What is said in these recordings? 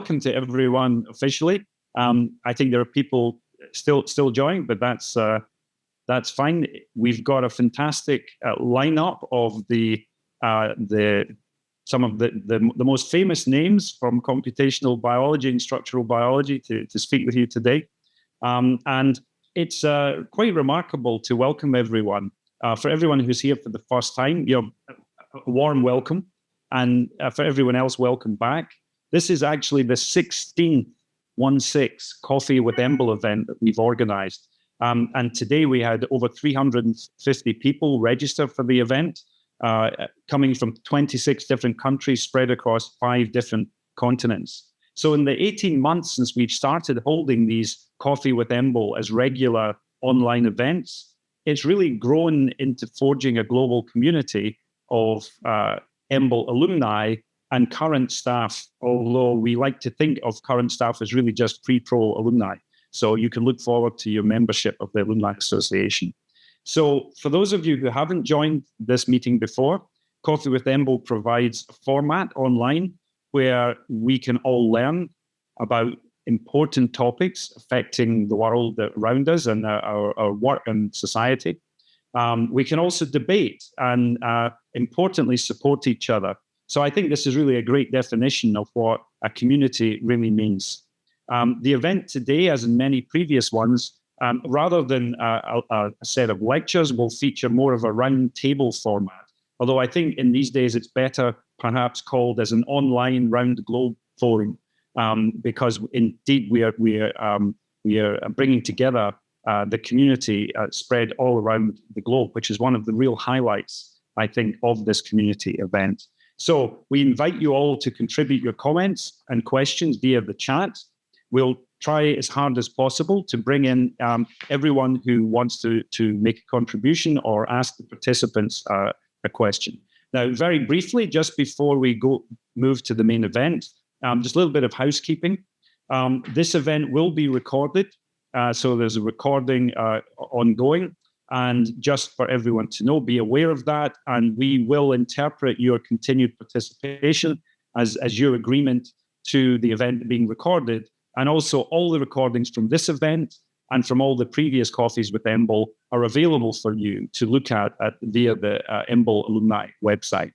welcome to everyone officially. I think there are people still joining, but that's fine. We've got a fantastic lineup of some of the most famous names from computational biology and structural biology to speak with you today. And it's quite remarkable to welcome everyone. For everyone who's here for the first time, a warm welcome. And for everyone else, welcome back. This is actually the 16th Coffee with EMBL event that we've organized. And today we had over 350 people register for the event, coming from 26 different countries spread across 5 different continents. So in the 18 months since we've started holding these Coffee with EMBL as regular online events, it's really grown into forging a global community of EMBL alumni and current staff, although we like to think of current staff as really just pre-pro alumni. So you can look forward to your membership of the Alumni Association. So for those of you who haven't joined this meeting before, Coffee with EMBL provides a format online where we can all learn about important topics affecting the world around us and our work and society. We can also debate and, importantly, support each other. So I think this is really a great definition of what a community really means. The event today, as in many previous ones, rather than a set of lectures, will feature more of a round table format. Although I think in these days it's better perhaps called as an online round the globe forum, because indeed we are bringing together the community spread all around the globe, which is one of the real highlights, I think, of this community event. So we invite you all to contribute your comments and questions via the chat. We'll try as hard as possible to bring in everyone who wants to make a contribution or ask the participants a question. Now, very briefly, just before we move to the main event, just a little bit of housekeeping. This event will be recorded. So there's a recording ongoing. And just for everyone to know, be aware of that. And we will interpret your continued participation as your agreement to the event being recorded. And also all the recordings from this event and from all the previous Coffees with EMBL are available for you to look at via the EMBL alumni website.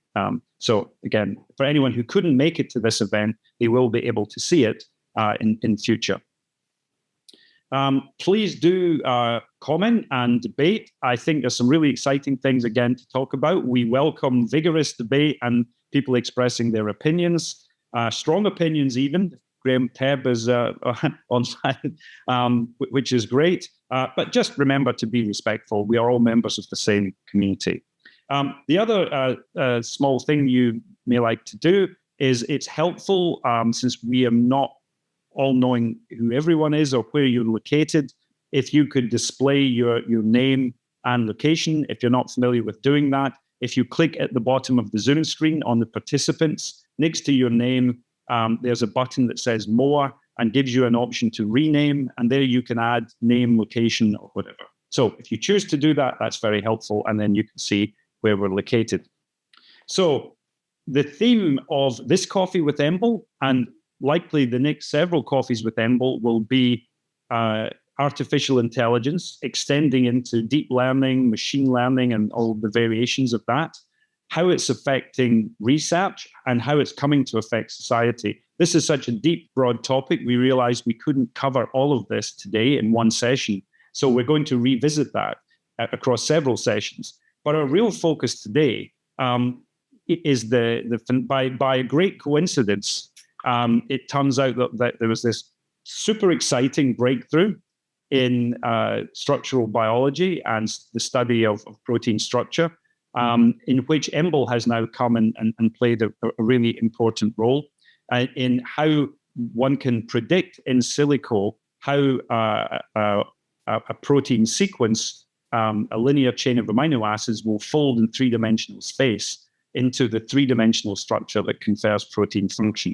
So again, for anyone who couldn't make it to this event, they will be able to see it in future. Please do comment and debate. I think there's some really exciting things, again, to talk about. We welcome vigorous debate and people expressing their opinions, strong opinions even. Graham Tebb is on side, which is great. But just remember to be respectful. We are all members of the same community. The other small thing you may like to do is it's helpful, since we are not all knowing who everyone is or where you're located, if you could display your name and location. If you're not familiar with doing that, if you click at the bottom of the Zoom screen on the participants, next to your name, there's a button that says More and gives you an option to rename, and there you can add name, location, or whatever. So if you choose to do that, that's very helpful, and then you can see where we're located. So the theme of this Coffee with EMBL, and likely the next several Coffees with EMBL, will be artificial intelligence, extending into deep learning, machine learning, and all the variations of that, how it's affecting research, and how it's coming to affect society. This is such a deep, broad topic. We realized we couldn't cover all of this today in one session. So we're going to revisit that across several sessions. But our real focus today is by a great coincidence, it turns out that there was this super exciting breakthrough in structural biology and the study of protein structure, in which EMBL has now come and played a really important role in how one can predict in silico how a protein sequence, a linear chain of amino acids, will fold in three-dimensional space into the three-dimensional structure that confers protein function.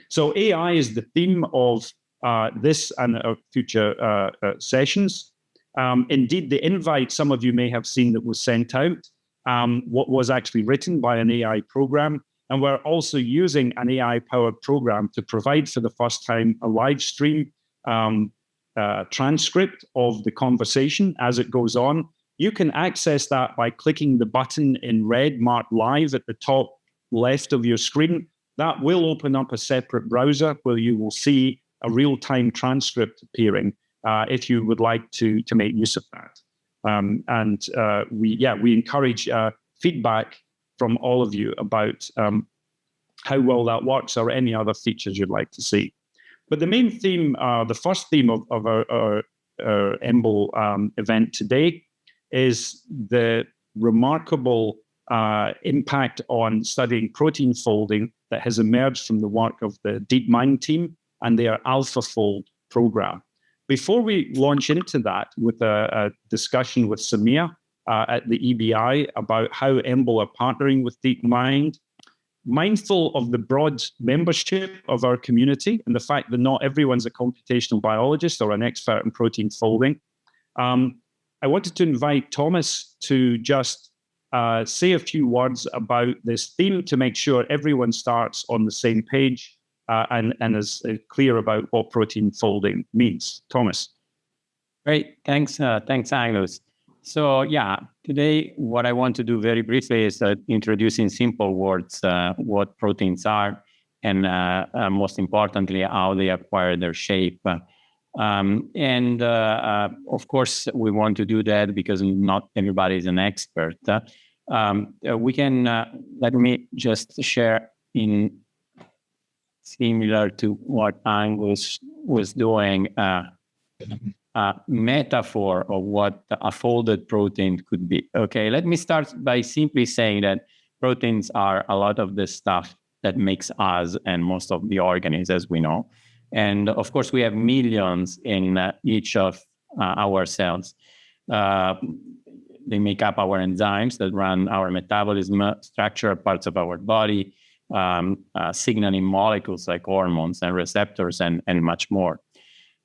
So AI is the theme of this and our future sessions. Indeed, the invite some of you may have seen that was sent out, what was actually written by an AI program. And we're also using an AI-powered program to provide for the first time a live stream transcript of the conversation as it goes on. You can access that by clicking the button in red marked live at the top left of your screen. That will open up a separate browser where you will see a real-time transcript appearing if you would like to make use of that. We encourage feedback from all of you about how well that works or any other features you'd like to see. But the main theme, the first theme of our EMBL event today is the remarkable impact on studying protein folding that has emerged from the work of the DeepMind team and their AlphaFold program. Before we launch into that with a discussion with Samir at the EBI about how EMBL are partnering with DeepMind, mindful of the broad membership of our community and the fact that not everyone's a computational biologist or an expert in protein folding, I wanted to invite Thomas to just say a few words about this theme to make sure everyone starts on the same page and is clear about what protein folding means. Thomas. Great, thanks, Angus. So yeah, today what I want to do very briefly is introduce in simple words what proteins are and most importantly, how they acquire their shape. Of course, we want to do that because not everybody is an expert. We can, let me just share in similar to what Angus was doing, metaphor of what a folded protein could be. Okay, let me start by simply saying that proteins are a lot of the stuff that makes us and most of the organisms, as we know. And of course, we have millions in each of our cells. They make up our enzymes that run our metabolism, structural parts of our body, signaling molecules like hormones and receptors and much more.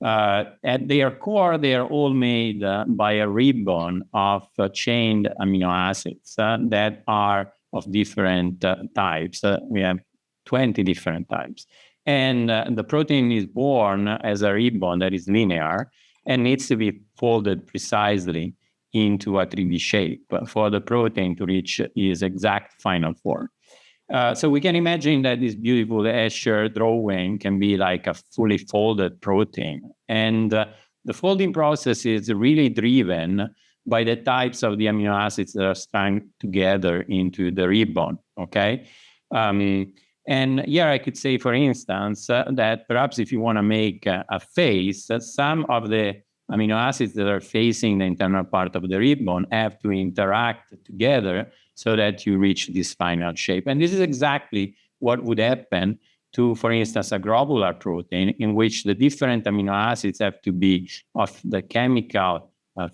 At their core, they are all made by a ribbon of chained amino acids that are of different types. We have 20 different types. And the protein is born as a ribbon that is linear and needs to be folded precisely into a 3D shape for the protein to reach its exact final form. So we can imagine that this beautiful Escher drawing can be like a fully folded protein. And the folding process is really driven by the types of the amino acids that are strung together into the ribbon, okay? And here I could say, for instance, that perhaps if you want to make a face, some of the amino acids that are facing the internal part of the ribbon have to interact together so that you reach this final shape. And this is exactly what would happen to, for instance, a globular protein in which the different amino acids have to be of the chemical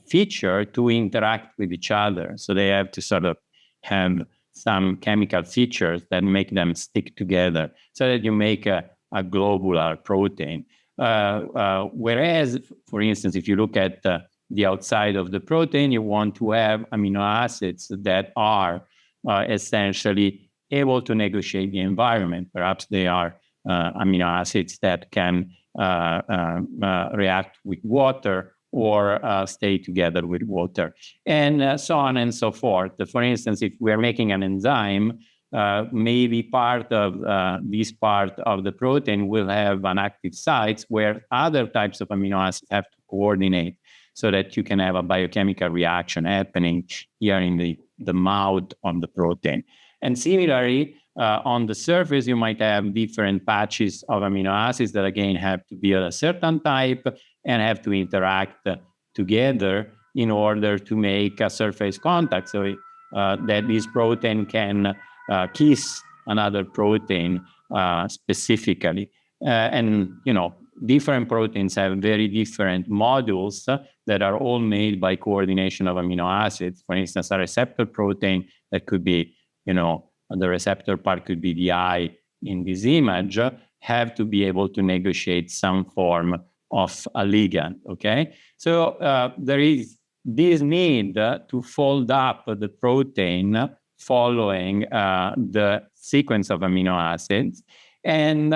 feature to interact with each other. So they have to sort of have some chemical features that make them stick together so that you make a globular protein. Whereas, for instance, if you look at the outside of the protein, you want to have amino acids that are essentially able to negotiate the environment. Perhaps they are amino acids that can react with water or stay together with water, and so on and so forth. For instance, if we're making an enzyme, maybe part of this part of the protein will have an active site where other types of amino acids have to coordinate so that you can have a biochemical reaction happening here in the mouth of the protein. And similarly, on the surface, you might have different patches of amino acids that, again, have to be of a certain type and have to interact together in order to make a surface contact so that this protein can kiss another protein specifically. And, different proteins have very different modules that are all made by coordination of amino acids. For instance, a receptor protein that could be, the receptor part could be the eye in this image, have to be able to negotiate some form of a ligand, okay? So there is this need to fold up the protein following the sequence of amino acids. And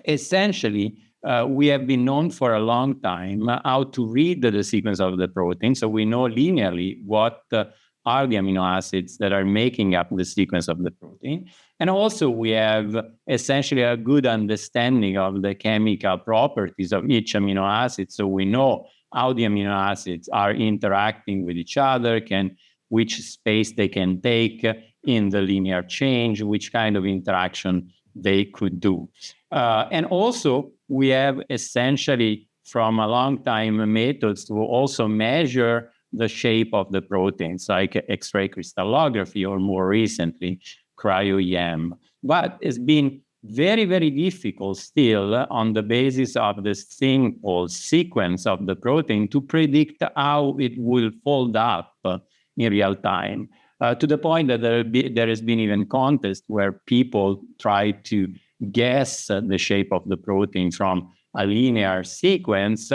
essentially, we have been known for a long time how to read the sequence of the protein. So we know linearly what are the amino acids that are making up the sequence of the protein. And also we have essentially a good understanding of the chemical properties of each amino acid. So we know how the amino acids are interacting with each other, which space they can take in the linear change, which kind of interaction they could do. And also we have essentially from a long time methods to also measure the shape of the proteins, like X-ray crystallography or more recently, cryo-EM. But it's been very, very difficult still on the basis of this thing called sequence of the protein to predict how it will fold up in real time, to the point that there has been even contest where people try to guess the shape of the protein from a linear sequence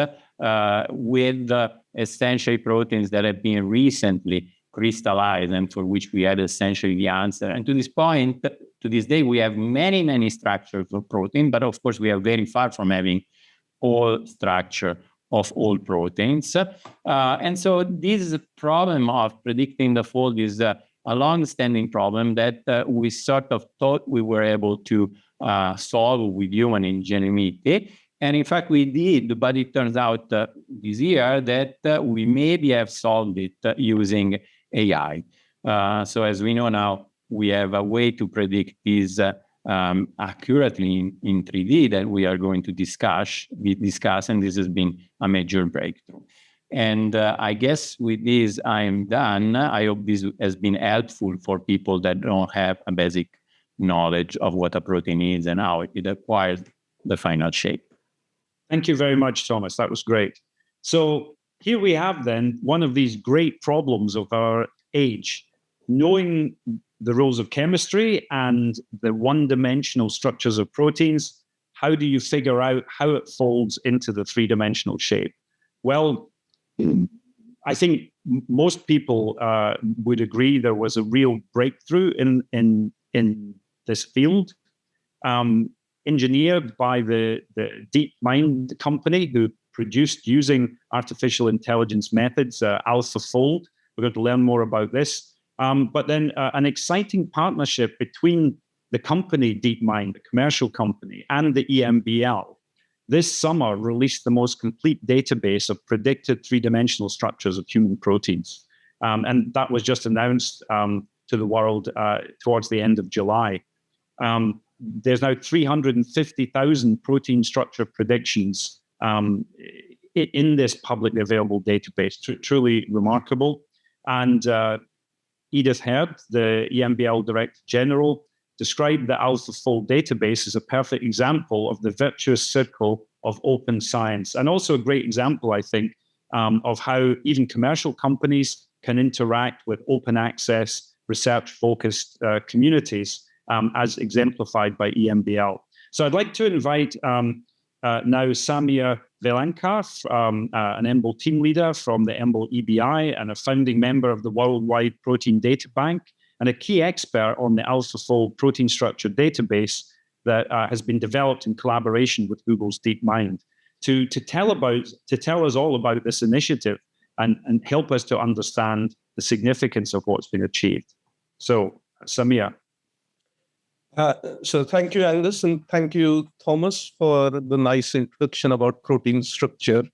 with essentially proteins that have been recently crystallized and for which we had essentially the answer. And to this point, to this day, we have many, many structures of protein, but of course we are very far from having all structure of all proteins. And so this problem of predicting the fold is a long-standing problem that we sort of thought we were able to solve with human ingenuity. And in fact, we did, but it turns out this year that we maybe have solved it using AI. So as we know now, we have a way to predict this accurately in 3D that we are going to discuss, and this has been a major breakthrough. And I guess with this, I'm done. I hope this has been helpful for people that don't have a basic knowledge of what a protein is and how it acquires the final shape. Thank you very much, Thomas. That was great. So here we have then one of these great problems of our age, knowing the rules of chemistry and the one-dimensional structures of proteins. How do you figure out how it folds into the three-dimensional shape? Well, I think most people would agree there was a real breakthrough in this field. Engineered by the DeepMind company who produced using artificial intelligence methods, AlphaFold. We're going to learn more about this. But then an exciting partnership between the company DeepMind, the commercial company, and the EMBL. This summer released the most complete database of predicted three-dimensional structures of human proteins. And that was just announced to the world towards the end of July. There's now 350,000 protein structure predictions in this publicly available database. Truly remarkable. And Edith Herd, the EMBL Director General, described the AlphaFold database as a perfect example of the virtuous circle of open science, and also a great example, I think, of how even commercial companies can interact with open access, research-focused communities, as exemplified by EMBL. So I'd like to invite now Samir Velankar, an EMBL team leader from the EMBL-EBI and a founding member of the Worldwide Protein Data Bank, and a key expert on the AlphaFold protein structure database that has been developed in collaboration with Google's DeepMind, to tell us all about this initiative and help us to understand the significance of what's been achieved. So, Samir. So thank you, Angus, and thank you, Thomas, for the nice introduction about protein structure.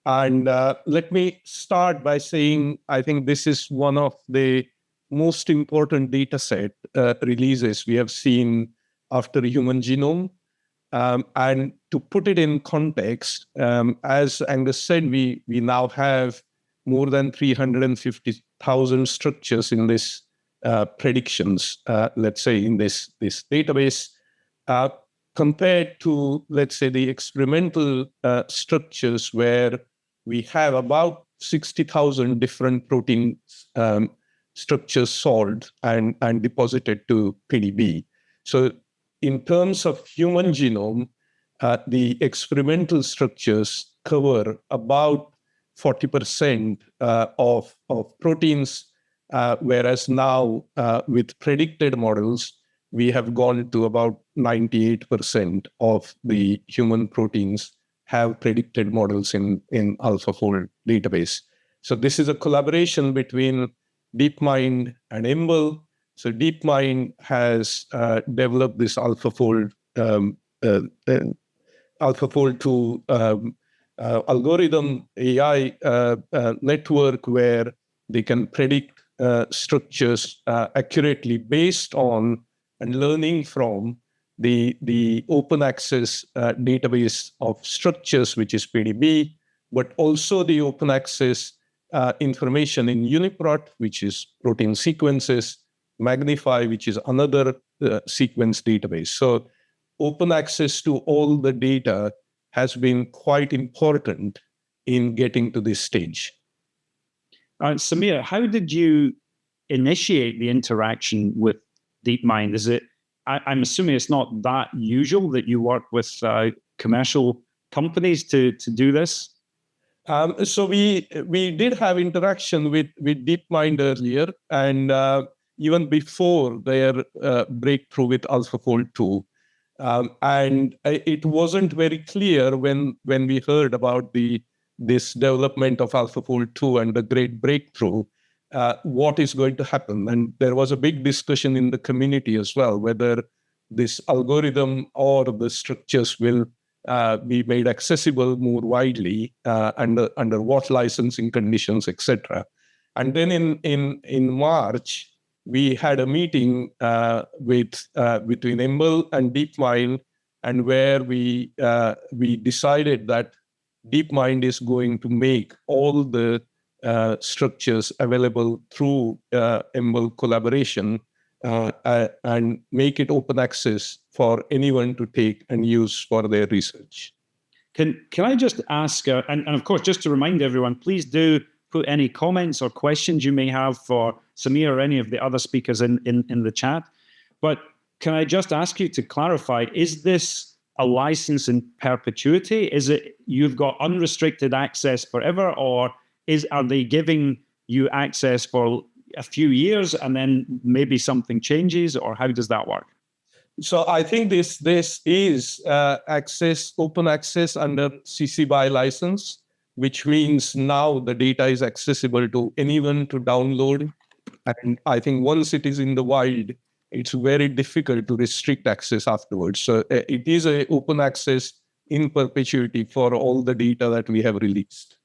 And let me start by saying I think this is one of the most important data set releases we have seen after human genome. And to put it in context, as Angus said, we now have more than 350,000 structures in this predictions, let's say, in this database, compared to, let's say, the experimental structures where we have about 60,000 different protein structures solved and deposited to PDB. So in terms of human genome, the experimental structures cover about 40% of proteins whereas now with predicted models, we have gone to about 98% of the human proteins have predicted models in AlphaFold database. So this is a collaboration between DeepMind and EMBL. So DeepMind has developed this AlphaFold AlphaFold 2 algorithm AI network where they can predict structures accurately based on and learning from the open access database of structures, which is PDB, but also the open access information in UniProt, which is protein sequences, Magnify, which is another sequence database. So open access to all the data has been quite important in getting to this stage. Samir, how did you initiate the interaction with DeepMind? Is it? I'm assuming it's not that usual that you work with commercial companies to do this. So we did have interaction with DeepMind earlier, and even before their breakthrough with AlphaFold 2. And it wasn't very clear when we heard about this development of AlphaFold 2 and the great breakthrough, what is going to happen. And there was a big discussion in the community as well, whether this algorithm or the structures will be made accessible more widely under what licensing conditions, etc. And then in March, we had a meeting between EMBL and DeepMind, and where we decided that DeepMind is going to make all the structures available through EMBL collaboration and make it open access for anyone to take and use for their research. Can I just ask, and of course, just to remind everyone, please do put any comments or questions you may have for Samir or any of the other speakers in the chat. But can I just ask you to clarify, is this a license in perpetuity? Is it you've got unrestricted access forever, or are they giving you access for a few years and then maybe something changes, or how does that work? So I think this is open access under CC BY license, which means now the data is accessible to anyone to download. And I think once it is in the wild, it's very difficult to restrict access afterwards. So it is an open access in perpetuity for all the data that we have released.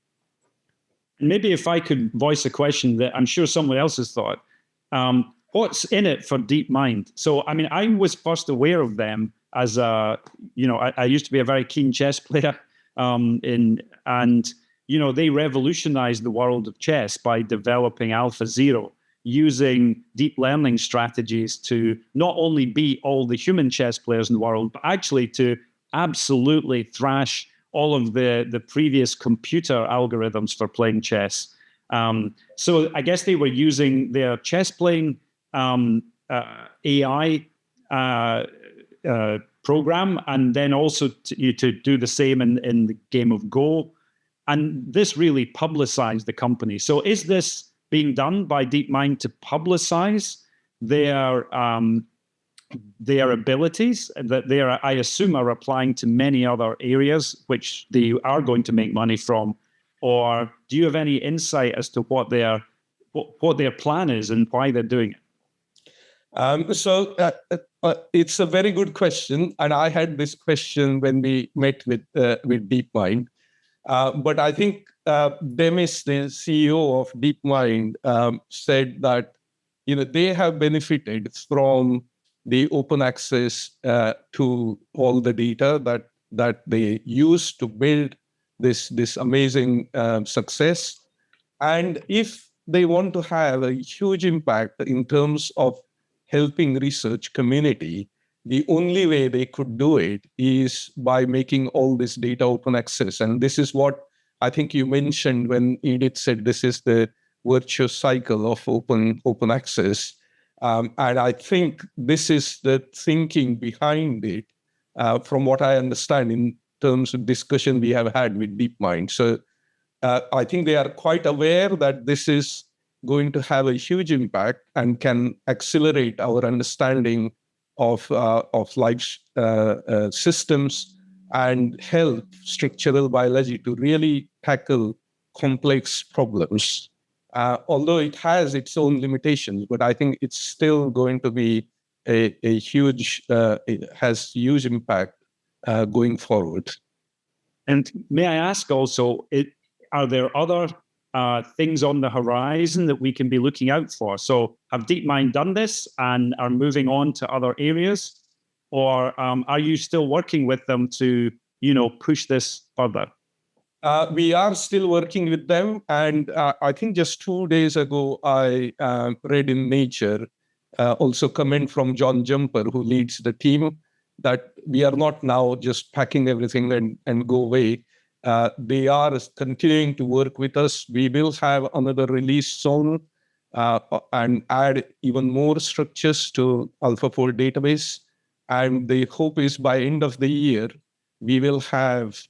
Maybe if I could voice a question that I'm sure someone else has thought, what's in it for DeepMind? So, I mean, I was first aware of them as I used to be a very keen chess player, and they revolutionized the world of chess by developing AlphaZero, using deep learning strategies to not only beat all the human chess players in the world, but actually to absolutely thrash all of the previous computer algorithms for playing chess. So I guess they were using their chess playing AI program, and then also to do the same in the game of Go. And this really publicized the company. So is this being done by DeepMind to publicize their abilities that they are, I assume, are applying to many other areas which they are going to make money from? Or do you have any insight as to what their plan is and why they're doing it? So it's a very good question, and I had this question when we met with DeepMind. But I think Demis, the CEO of DeepMind, said that they have benefited from the open access to all the data that they use to build this amazing success. And if they want to have a huge impact in terms of helping research community, the only way they could do it is by making all this data open access. And this is what I think you mentioned when Edith said this is the virtuous cycle of open access. And I think this is the thinking behind it, from what I understand in terms of discussion we have had with DeepMind. So I think they are quite aware that this is going to have a huge impact and can accelerate our understanding of life systems and help structural biology to really tackle complex problems. Although it has its own limitations, but I think it's still going to be a huge, it has huge impact going forward. And may I ask also, are there other things on the horizon that we can be looking out for? So have DeepMind done this and are moving on to other areas? Or are you still working with them to, push this further? We are still working with them. And I think just 2 days ago, I read in Nature, also comment from John Jumper, who leads the team, that we are not now just packing everything and go away. They are continuing to work with us. We will have another release soon and add even more structures to AlphaFold database. And the hope is by end of the year, we will have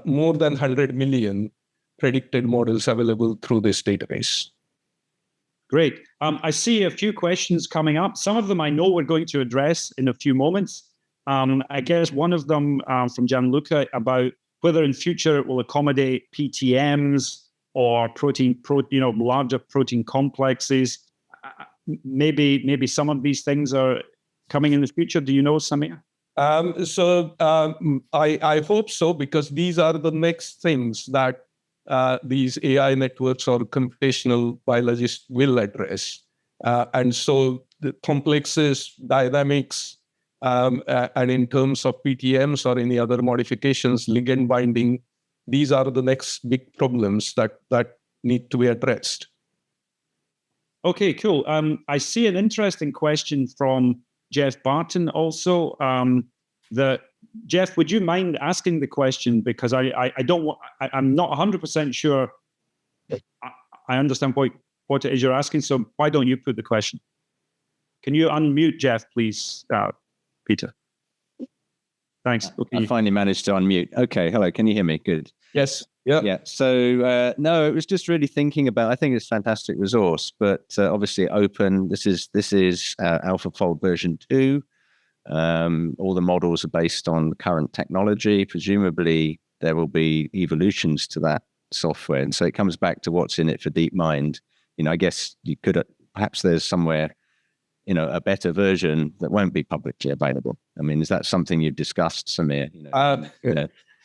more than 100 million predicted models available through this database. Great. I see a few questions coming up. Some of them I know we're going to address in a few moments. I guess one of them from Gianluca about whether in future it will accommodate PTMs or larger protein complexes. Maybe some of these things are coming in the future. Do you know, Samir? I hope so, because these are the next things that these AI networks or computational biologists will address. And so the complexes, dynamics, and in terms of PTMs or any other modifications, ligand binding, these are the next big problems that need to be addressed. Okay, cool. I see an interesting question from Jeff Barton also. Jeff, would you mind asking the question? Because I'm not 100% sure I understand what it is you're asking. So why don't you put the question? Can you unmute Jeff, please, Peter? Thanks. Okay. I finally managed to unmute. Okay, hello. Can you hear me? Good. Yes. Yeah. Yeah. So no, it was just really thinking about. I think it's a fantastic resource, but obviously open. This is AlphaFold version 2. All the models are based on current technology. Presumably, there will be evolutions to that software, and so it comes back to what's in it for DeepMind. I guess you could perhaps there's somewhere, a better version that won't be publicly available. I mean, is that something you've discussed, Samir?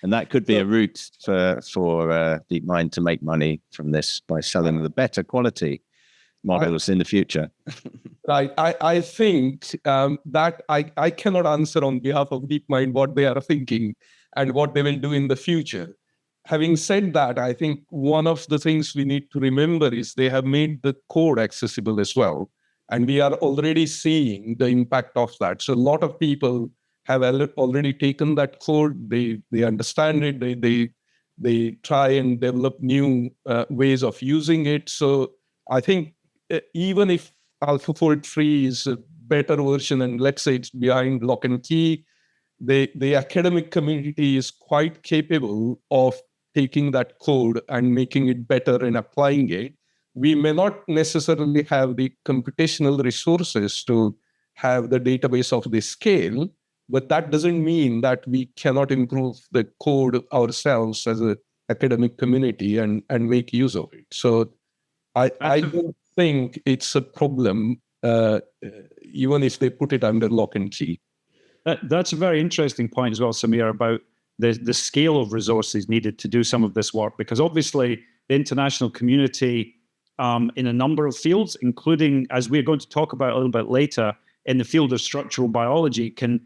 And that could be a route for DeepMind to make money from this by selling the better quality models in the future. Right. I think that I cannot answer on behalf of DeepMind what they are thinking and what they will do in the future. Having said that, I think one of the things we need to remember is they have made the code accessible as well. And we are already seeing the impact of that. So a lot of people have already taken that code. They understand it. They try and develop new ways of using it. So I think even if AlphaFold 3 is a better version, and let's say it's behind lock and key, the academic community is quite capable of taking that code and making it better and applying it. We may not necessarily have the computational resources to have the database of this scale, but that doesn't mean that we cannot improve the code ourselves as an academic community and make use of it. So I don't think it's a problem, even if they put it under lock and key. That's a very interesting point as well, Samir, about the scale of resources needed to do some of this work, because obviously the international community in a number of fields, including, as we're going to talk about a little bit later, in the field of structural biology, can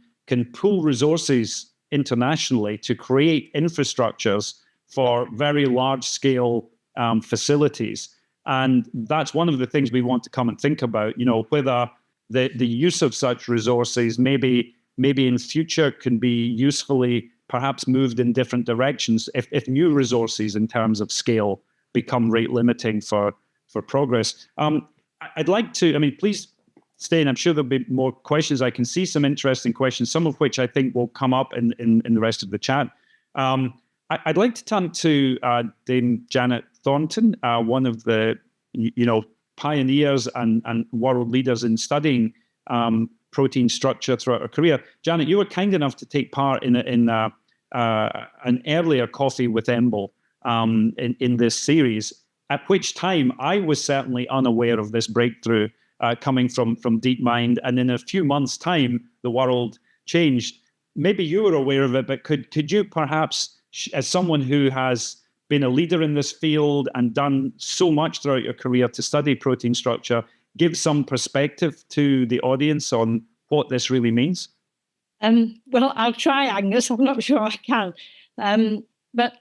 pool resources internationally to create infrastructures for very large-scale facilities. And that's one of the things we want to come and think about, whether the use of such resources maybe in future can be usefully perhaps moved in different directions if new resources in terms of scale become rate limiting for progress. I'd like to, please stay, and I'm sure there'll be more questions. I can see some interesting questions, some of which I think will come up in the rest of the chat. I'd like to turn to Dame Janet Thornton, one of the pioneers and world leaders in studying protein structure throughout her career. Janet, you were kind enough to take part in an earlier Coffee with EMBL in this series, at which time I was certainly unaware of this breakthrough coming from DeepMind. And in a few months' time, the world changed. Maybe you were aware of it, but could you perhaps, as someone who has been a leader in this field and done so much throughout your career to study protein structure, give some perspective to the audience on what this really means? Well, I'll try, Angus. I'm not sure I can. But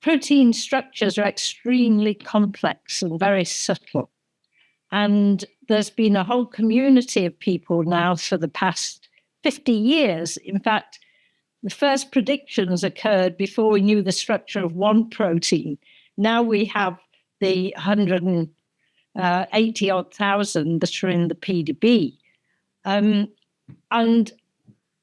protein structures are extremely complex and very subtle. And there's been a whole community of people now for the past 50 years. In fact, the first predictions occurred before we knew the structure of one protein. Now we have the 180-odd thousand that are in the PDB. And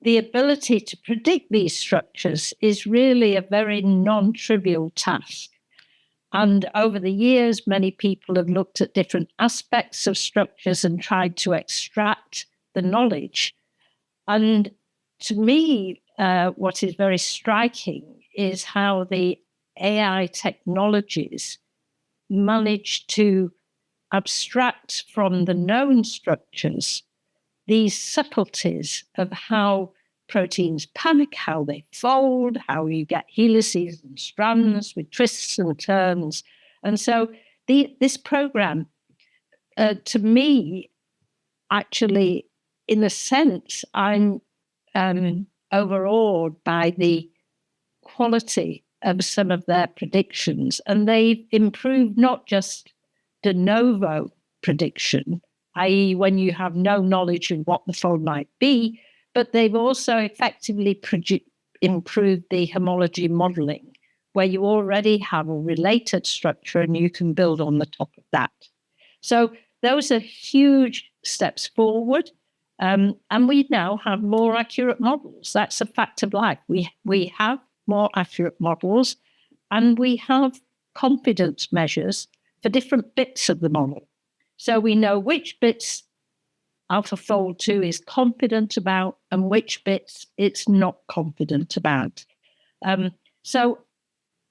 the ability to predict these structures is really a very non-trivial task. And over the years, many people have looked at different aspects of structures and tried to extract the knowledge. And to me, what is very striking is how the AI technologies manage to abstract from the known structures these subtleties of how proteins pack, how they fold, how you get helices and strands with twists and turns. And so this program, to me, actually, in a sense, I'm overawed by the quality of some of their predictions. And they've improved not just de novo prediction, i.e. when you have no knowledge of what the fold might be, but they've also effectively improved the homology modeling, where you already have a related structure and you can build on the top of that. So those are huge steps forward. And we now have more accurate models. That's a fact of life. We have more accurate models, and we have confidence measures for different bits of the model. So we know which bits AlphaFold 2 is confident about and which bits it's not confident about. So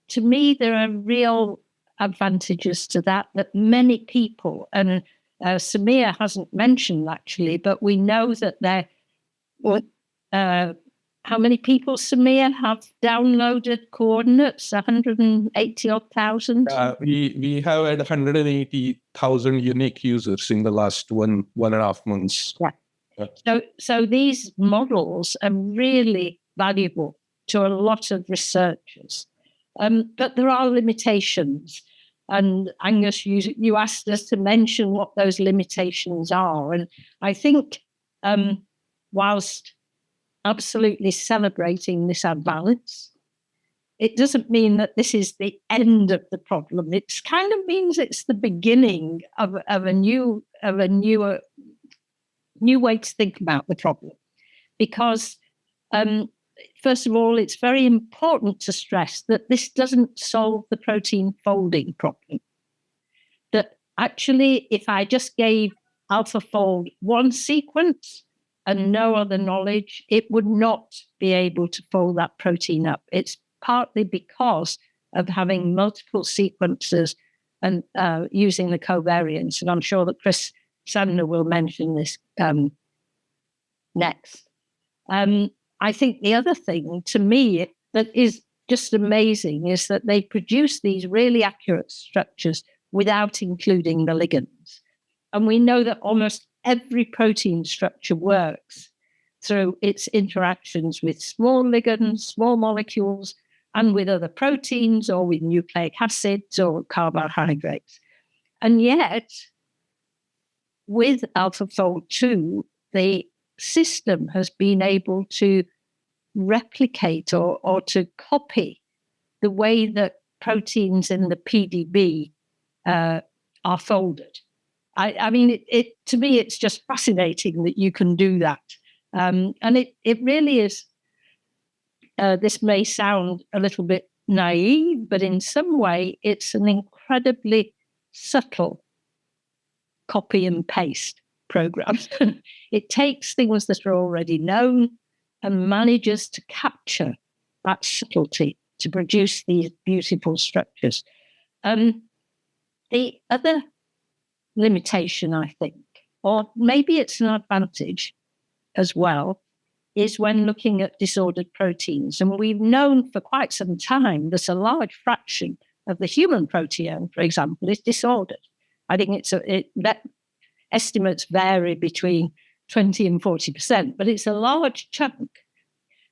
to me, there are real advantages to that many people, and Samir hasn't mentioned actually, but we know that how many people, Samir, have downloaded coordinates? 180-odd thousand? We have had 180,000 unique users in the last one and a half months. Yeah. So these models are really valuable to a lot of researchers. But there are limitations. And Angus, you asked us to mention what those limitations are. And I think whilst absolutely celebrating this advance, it doesn't mean that this is the end of the problem. It kind of means it's the beginning of a new way to think about the problem. Because first of all, it's very important to stress that this doesn't solve the protein folding problem. That actually, if I just gave AlphaFold one sequence and no other knowledge, it would not be able to fold that protein up. It's partly because of having multiple sequences and using the covariance. And I'm sure that Chris Sandner will mention this next. I think the other thing to me that is just amazing is that they produce these really accurate structures without including the ligands. And we know that almost every protein structure works through its interactions with small ligands, small molecules, and with other proteins or with nucleic acids or carbohydrates. And yet, with AlphaFold 2, the system has been able to replicate or to copy the way that proteins in the PDB are folded. I mean, to me, it's just fascinating that you can do that. And it really is, this may sound a little bit naive, but in some way, it's an incredibly subtle copy and paste program. It takes things that are already known and manages to capture that subtlety to produce these beautiful structures. The other limitation, I think, or maybe it's an advantage as well, is when looking at disordered proteins. And we've known for quite some time that a large fraction of the human proteome, for example, is disordered. I think estimates vary between 20 and 40%, but it's a large chunk.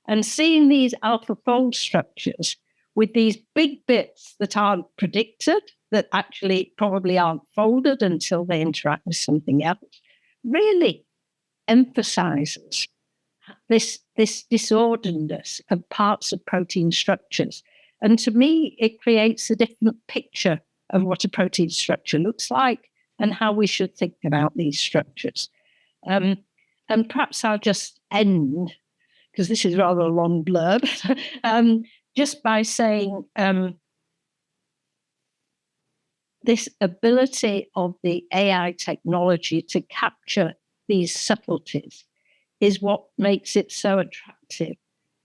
And seeing these AlphaFold structures with these big bits that aren't predicted, that actually probably aren't folded until they interact with something else, really emphasizes this disorderedness of parts of protein structures. And to me, it creates a different picture of what a protein structure looks like and how we should think about these structures. And perhaps I'll just end, because this is rather a long blurb, just by saying this ability of the AI technology to capture these subtleties is what makes it so attractive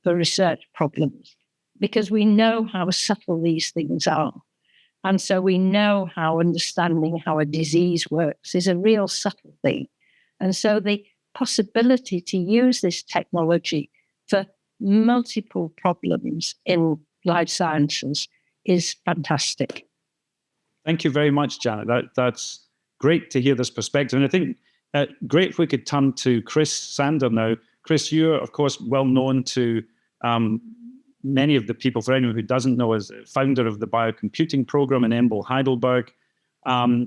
for research problems, because we know how subtle these things are. And so we know how understanding how a disease works is a real subtle thing. And so the possibility to use this technology for multiple problems in life sciences is fantastic. Thank you very much, Janet. That's great to hear this perspective. And I think great if we could turn to Chris Sander now. Chris, you're, of course, well known to many of the people, for anyone who doesn't know, as founder of the biocomputing program in EMBL-Heidelberg,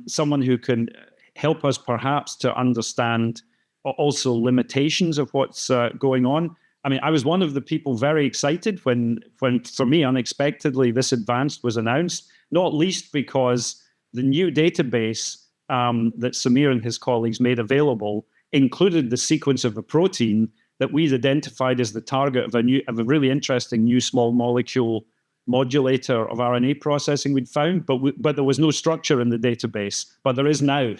someone who can help us perhaps to understand also limitations of what's going on. I mean, I was one of the people very excited when for me, unexpectedly, this advance was announced, not least because the new database that Samir and his colleagues made available included the sequence of a protein that we'd identified as the target of a really interesting new small molecule modulator of RNA processing we'd found, but there was no structure in the database, but there is now.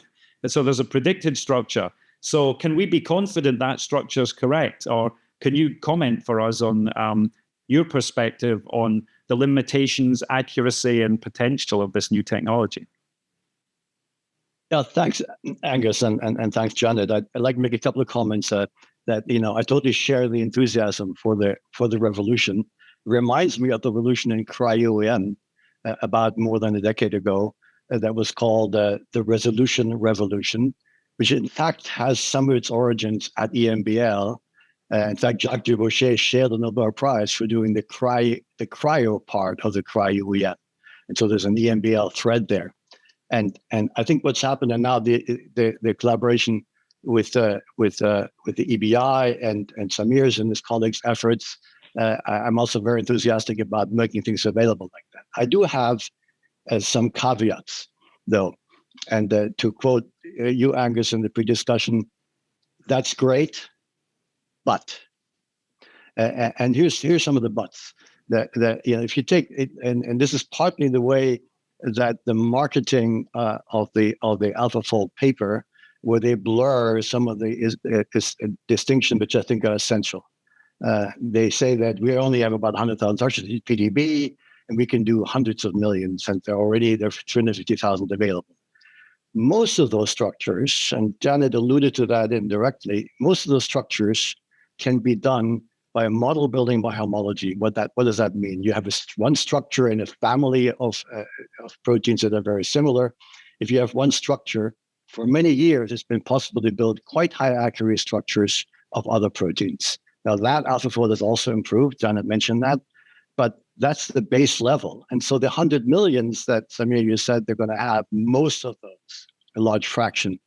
And so there's a predicted structure. So can we be confident that structure is correct? Or can you comment for us on your perspective on the limitations, accuracy, and potential of this new technology? Yeah, thanks, Angus, and thanks, Janet. I'd like to make a couple of comments that I totally share the enthusiasm for the revolution. It reminds me of the revolution in cryo-EM about more than a decade ago that was called the resolution revolution, which in fact has some of its origins at EMBL. In fact, Jacques Dubochet shared the Nobel Prize for doing the cryo part of the cryo-EM. And so there's an EMBL thread there. And I think what's happened, and now the collaboration with the EBI and Samir's and his colleagues' efforts, I'm also very enthusiastic about making things available like that. I do have some caveats, though, and to quote you, Angus, in the pre-discussion, that's great, but, and here's some of the buts. That if you take it, and this is partly the way that the marketing of the AlphaFold paper, where they blur some of the distinction, which I think are essential. They say that we only have about 100,000 structures in PDB, and we can do hundreds of millions, and there are 350,000 available. Most of those structures, and Janet alluded to that indirectly, most of those structures can be done by model building by homology. What does that mean? You have one structure in a family of proteins that are very similar. If you have one structure, for many years, it's been possible to build quite high accuracy structures of other proteins. Now that AlphaFold has also improved, Janet mentioned that, but that's the base level. And so the 100 millions that Samir, you said they're going to have, most of those, a large fraction,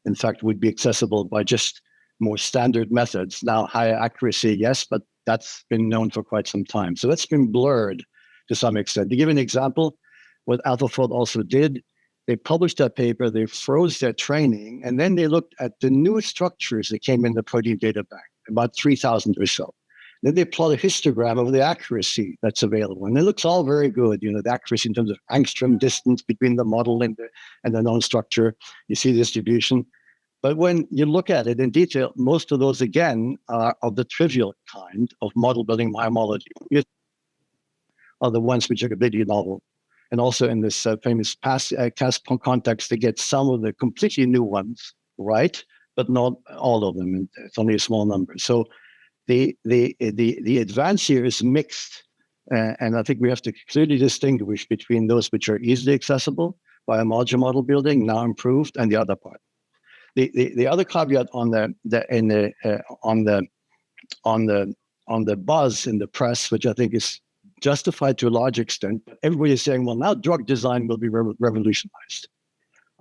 in fact, would be accessible by just more standard methods. Now, higher accuracy, yes, but that's been known for quite some time. So that's been blurred to some extent. To give an example, what AlphaFold also did, they published that paper, they froze their training, and then they looked at the new structures that came in the protein data bank, about 3,000 or so. Then they plot a histogram of the accuracy that's available. And it looks all very good, the accuracy in terms of angstrom distance between the model and the known structure. You see the distribution. But when you look at it in detail, most of those, again, are of the trivial kind of model building biomolecules, are the ones which are completely novel. And also in this famous CAS context, they get some of the completely new ones right, but not all of them. And it's only a small number. So the advance here is mixed. And I think we have to clearly distinguish between those which are easily accessible, biomolecular model building, now improved, and the other part. The other caveat on the buzz in the press, which I think is justified to a large extent, but everybody is saying, well, now drug design will be revolutionized.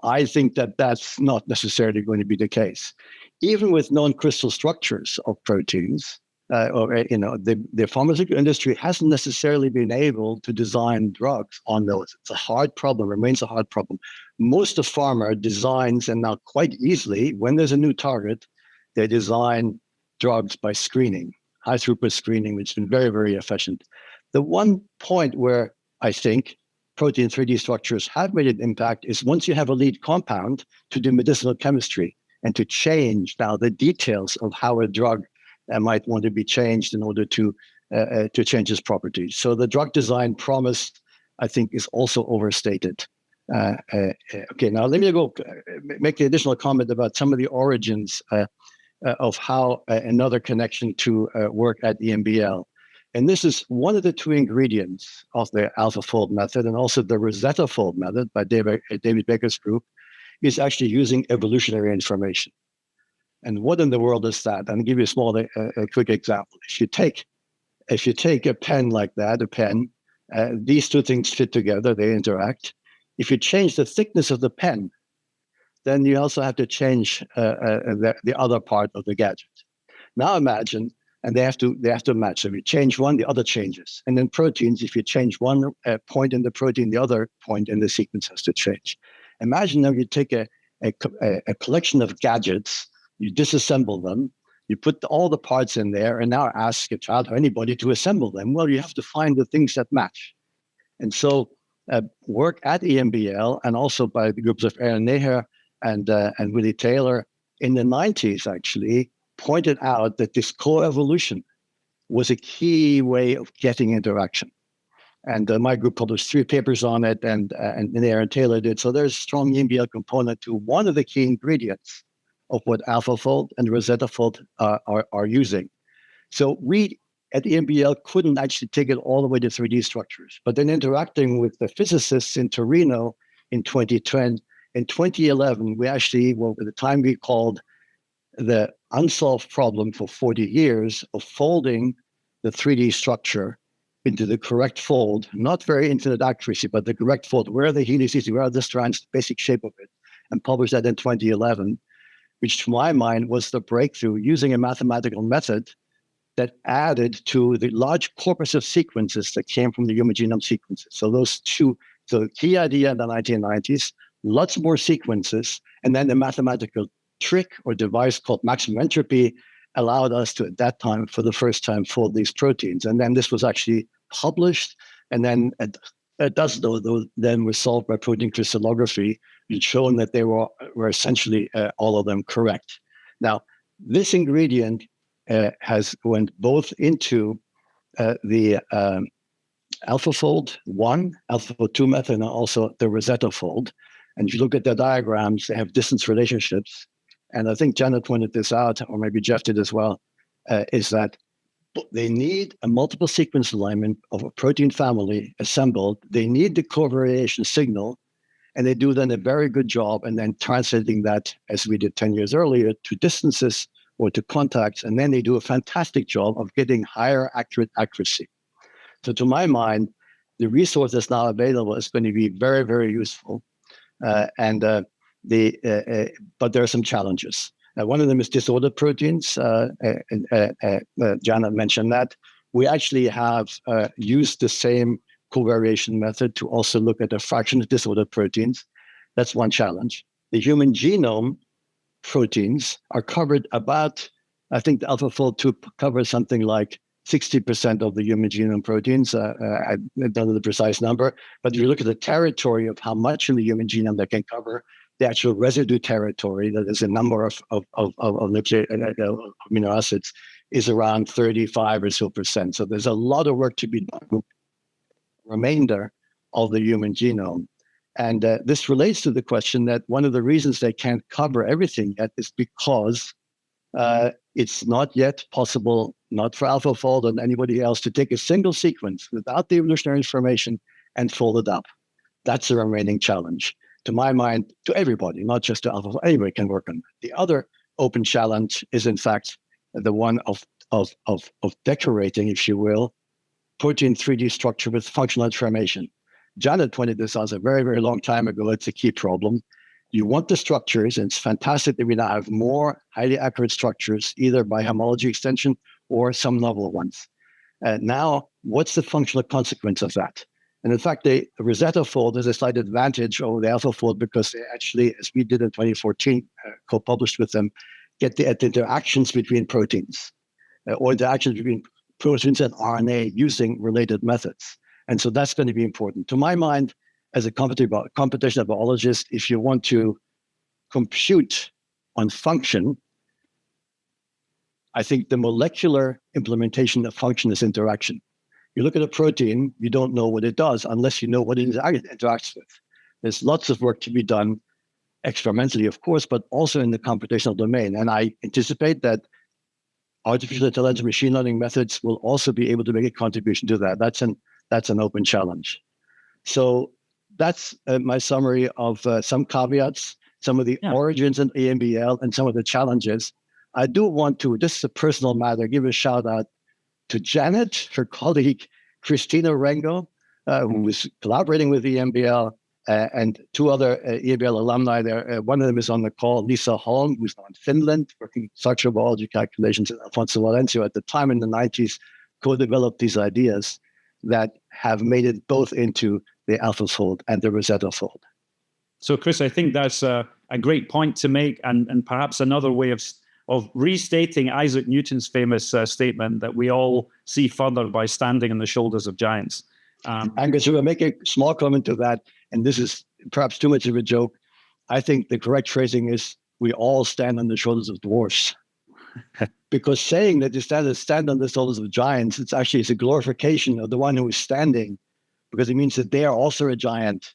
I think that that's not necessarily going to be the case. Even with known crystal structures of proteins, the pharmaceutical industry hasn't necessarily been able to design drugs on those. It's a hard problem, remains a hard problem. Most of pharma designs, and now quite easily, when there's a new target, they design drugs by screening, high throughput screening, which has been very, very efficient. The one point where I think protein 3D structures have made an impact is once you have a lead compound, to do medicinal chemistry and to change now the details of how a drug might want to be changed in order to change its properties. So the drug design promise, I think, is also overstated. Okay, now let me go make the additional comment about some of the origins of how another connection to work at EMBL. And this is one of the two ingredients of the AlphaFold method, and also the RosettaFold method by David Baker's group, is actually using evolutionary information. And what in the world is that? I'll give you a quick example. If you take a pen like that, these two things fit together, they interact. If you change the thickness of the pen, then you also have to change the other part of the gadget. Now imagine, and they have to match. So if you change one, the other changes. And in proteins, if you change one point in the protein, the other point in the sequence has to change. Imagine now you take a collection of gadgets, you disassemble them, you put all the parts in there, and now ask a child or anybody to assemble them. Well, you have to find the things that match. And so work at EMBL, and also by the groups of Aaron Neher and Willie Taylor in the 90s, actually, pointed out that this coevolution was a key way of getting interaction. And my group published 3 papers on it, and Aaron Taylor did. So there's a strong EMBL component to one of the key ingredients of what AlphaFold and RosettaFold are using. So we at EMBL couldn't actually take it all the way to 3D structures, but then interacting with the physicists in Torino in 2010, in 2011, we actually, well, at the time we called the unsolved problem for 40 years of folding the 3D structure into the correct fold, not very infinite accuracy, but the correct fold, where are the helices, where are the strands, the basic shape of it, and published that in 2011, which to my mind was the breakthrough using a mathematical method that added to the large corpus of sequences that came from the human genome sequences. So those two, so the key idea in the 1990s, lots more sequences, and then the mathematical trick or device called maximum entropy allowed us to, at that time, for the first time, fold these proteins. And then this was actually published, and then a dozen of those then were solved by protein crystallography, and shown that they were essentially all of them correct. Now, this ingredient has went both into the AlphaFold 1, AlphaFold 2 method, and also the RosettaFold. And if you look at the diagrams, they have distance relationships. And I think Janet pointed this out, or maybe Jeff did as well, is that they need a multiple sequence alignment of a protein family assembled. They need the covariation signal, and they do then a very good job, and then translating that, as we did 10 years earlier, to distances or to contacts, and then they do a fantastic job of getting higher accuracy. So to my mind, the resource that's now available is going to be very, very useful. But there are some challenges. One of them is disordered proteins. Janet mentioned that. We actually have used the same covariation method to also look at a fraction of disordered proteins. That's one challenge. The human genome proteins are covered about, I think the AlphaFold 2 covers something like 60% of the human genome proteins. I don't know the precise number, but if you look at the territory of how much in the human genome that can cover, the actual residue territory, that is a number of nucleic amino acids, is around 35 or so percent. So there's a lot of work to be done with the remainder of the human genome. And this relates to the question that one of the reasons they can't cover everything yet is because it's not yet possible, not for AlphaFold and anybody else, to take a single sequence without the evolutionary information and fold it up. That's the remaining challenge. To my mind, to everybody, not just to AlphaFold, anybody can work on it. The other open challenge is, in fact, the one of decorating, if you will, protein 3D structure with functional information. Janet pointed this out a very, very long time ago. It's a key problem. You want the structures, and it's fantastic that we now have more highly accurate structures, either by homology extension or some novel ones. Now, what's the functional consequence of that? And in fact, the RosettaFold has a slight advantage over the AlphaFold because they actually, as we did in 2014, co-published with them, get the interactions between proteins or interactions between proteins and RNA using related methods. And so that's going to be important. To my mind, as a computational biologist, if you want to compute on function, I think the molecular implementation of function is interaction. You look at a protein, you don't know what it does unless you know what it interacts with. There's lots of work to be done experimentally, of course, but also in the computational domain. And I anticipate that artificial intelligence, machine learning methods will also be able to make a contribution to that. That's an open challenge. So that's my summary of some caveats, some of the origins in EMBL, and some of the challenges. I do want to, just a personal matter, give a shout out to Janet, her colleague, Christina Rengo, who was collaborating with EMBL, and two other EMBL alumni there. One of them is on the call, Lisa Holm, who's now in Finland, working structural biology calculations, and Alfonso Valencio at the time in the 90s co-developed these ideas that have made it both into the AlphaFold and the RosettaFold. So, Chris, I think that's a great point to make, and perhaps another way of restating Isaac Newton's famous statement that we all see further by standing on the shoulders of giants. Angus, if I make a small comment to that, and this is perhaps too much of a joke, I think the correct phrasing is we all stand on the shoulders of dwarfs. Because saying that you stand on the shoulders of giants, it's a glorification of the one who is standing, because it means that they are also a giant,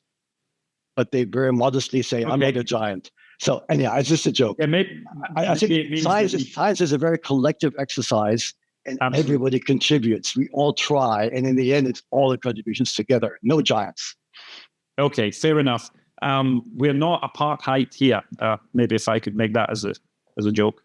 but they very modestly say, I'm not a giant. So anyhow, it's just a joke. Yeah, I think science is a very collective exercise, and everybody contributes. We all try, and in the end, it's all the contributions together. No giants. Okay, fair enough. We're not apartheid here. Maybe if I could make that as a joke.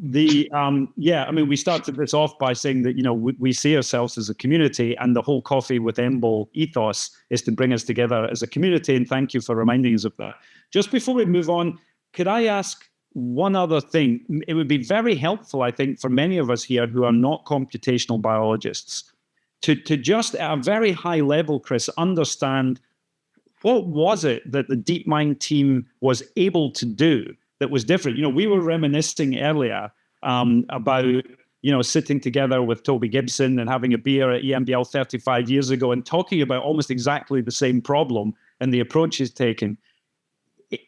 We started this off by saying that we see ourselves as a community, and the whole Coffee with EMBL ethos is to bring us together as a community. And thank you for reminding us of that. Just before we move on, could I ask one other thing? It would be very helpful, I think, for many of us here who are not computational biologists, to just at a very high level, Chris, understand what was it that the DeepMind team was able to do that was different. We were reminiscing earlier about sitting together with Toby Gibson and having a beer at EMBL 35 years ago and talking about almost exactly the same problem and the approaches taken.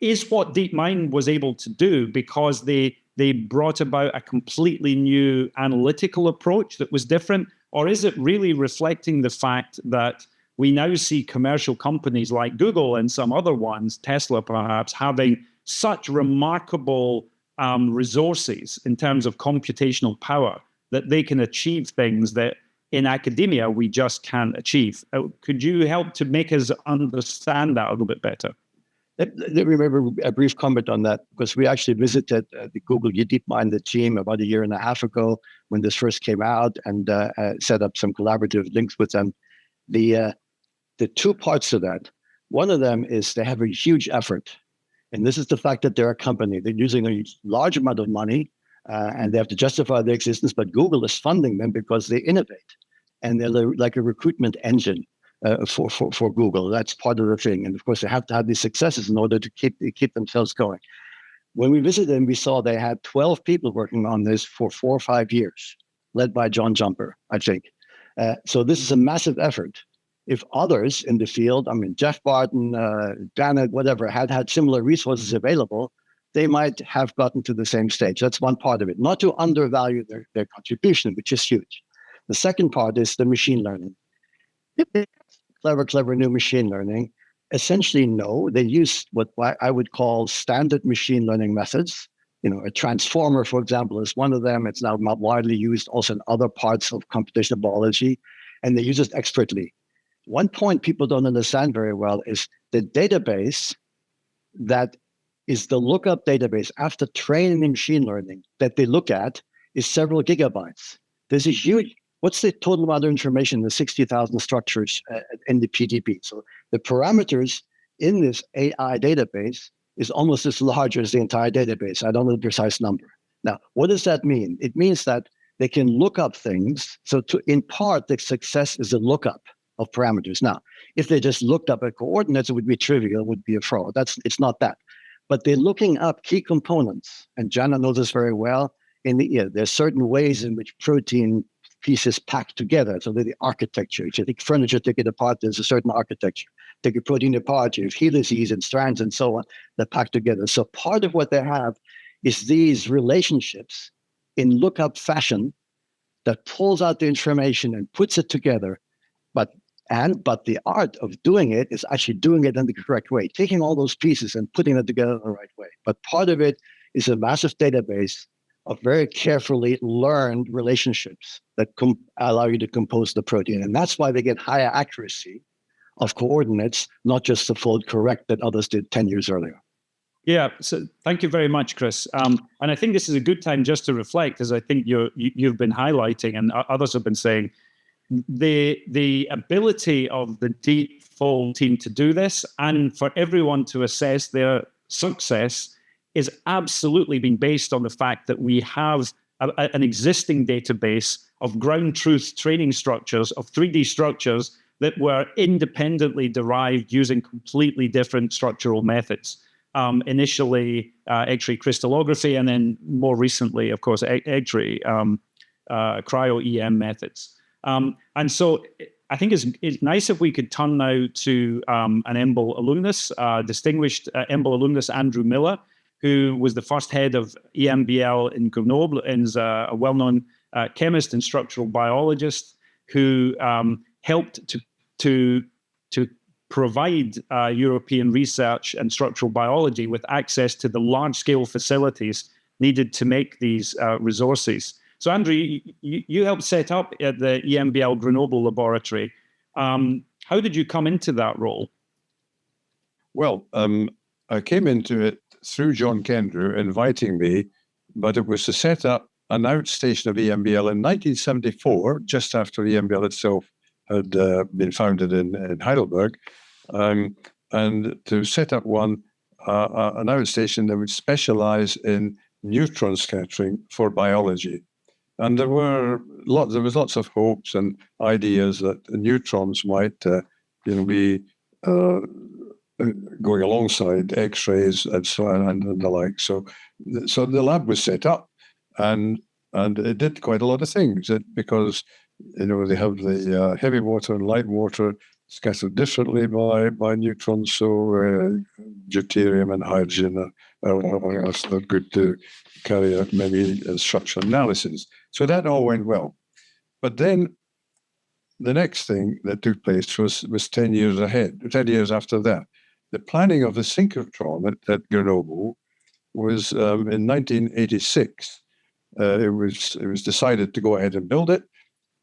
Is what DeepMind was able to do because they brought about a completely new analytical approach that was different, or is it really reflecting the fact that we now see commercial companies like Google and some other ones, Tesla perhaps, having such remarkable resources in terms of computational power that they can achieve things that in academia we just can't achieve? Could you help to make us understand that a little bit better? Let me remember a brief comment on that, because we actually visited the Google DeepMind, the team, about a year and a half ago when this first came out, and set up some collaborative links with them. The two parts to that, one of them is they have a huge effort. And this is the fact that they're a company. They're using a large amount of money, and they have to justify their existence, but Google is funding them because they innovate. And they're like a recruitment engine for Google. That's part of the thing. And of course, they have to have these successes in order to keep themselves going. When we visited them, we saw they had 12 people working on this for 4 or 5 years. led by John Jumper, I think. So this is a massive effort. If others in the field, I mean, Jeff Barton, Janet, whatever, had similar resources available, they might have gotten to the same stage. That's one part of it. Not to undervalue their contribution, which is huge. The second part is the machine learning. Clever new machine learning. Essentially, no, they use what I would call standard machine learning methods. A transformer, for example, is one of them. It's now widely used also in other parts of computational biology, and they use it expertly. One point people don't understand very well is the database that is the lookup database after training in machine learning that they look at is several gigabytes. There's a huge, what's the total amount of information in the 60,000 structures in the PDB? So the parameters in this AI database is almost as large as the entire database. I don't know the precise number. Now, what does that mean? It means that they can look up things. So in part, the success is a lookup of parameters. Now, if they just looked up at coordinates, it would be trivial, it would be a fraud. It's not that. But they're looking up key components. And Jana knows this very well. There's certain ways in which protein pieces pack together. So the architecture. If you take furniture, take it apart, there's a certain architecture. Take a protein apart, you have helices and strands and so on that pack together. So part of what they have is these relationships in lookup fashion that pulls out the information and puts it together. But the art of doing it is actually doing it in the correct way, taking all those pieces and putting it together in the right way. But part of it is a massive database of very carefully learned relationships that allow you to compose the protein. And that's why they get higher accuracy of coordinates, not just the fold correct that others did 10 years earlier. Yeah, so thank you very much, Chris. And I think this is a good time just to reflect, as I think you've been highlighting and others have been saying, the ability of the DeepFold team to do this and for everyone to assess their success is absolutely being based on the fact that we have an existing database of ground truth training structures, of 3D structures that were independently derived using completely different structural methods. Initially, X-ray crystallography, and then more recently, of course, X-ray cryo-EM methods. And so I think it's nice if we could turn now to an EMBL alumnus, distinguished EMBL alumnus Andrew Miller, who was the first head of EMBL in Grenoble and is a well-known chemist and structural biologist who helped to provide European research and structural biology with access to the large-scale facilities needed to make these resources. So, Andrew, you helped set up at the EMBL Grenoble laboratory. How did you come into that role? Well, I came into it through John Kendrew inviting me, but it was to set up an outstation of EMBL in 1974, just after EMBL itself had been founded in Heidelberg, and to set up an outstation that would specialize in neutron scattering for biology. And there was lots of hopes and ideas that neutrons might, be going alongside X-rays and so on and the like. So the lab was set up, and it did quite a lot of things. Because they have the heavy water and light water scattered differently by neutrons. So deuterium and hydrogen are good to carry out maybe structural analysis. So that all went well. But then the next thing that took place was 10 years after that. The planning of the synchrotron at Grenoble was in 1986. It was decided to go ahead and build it,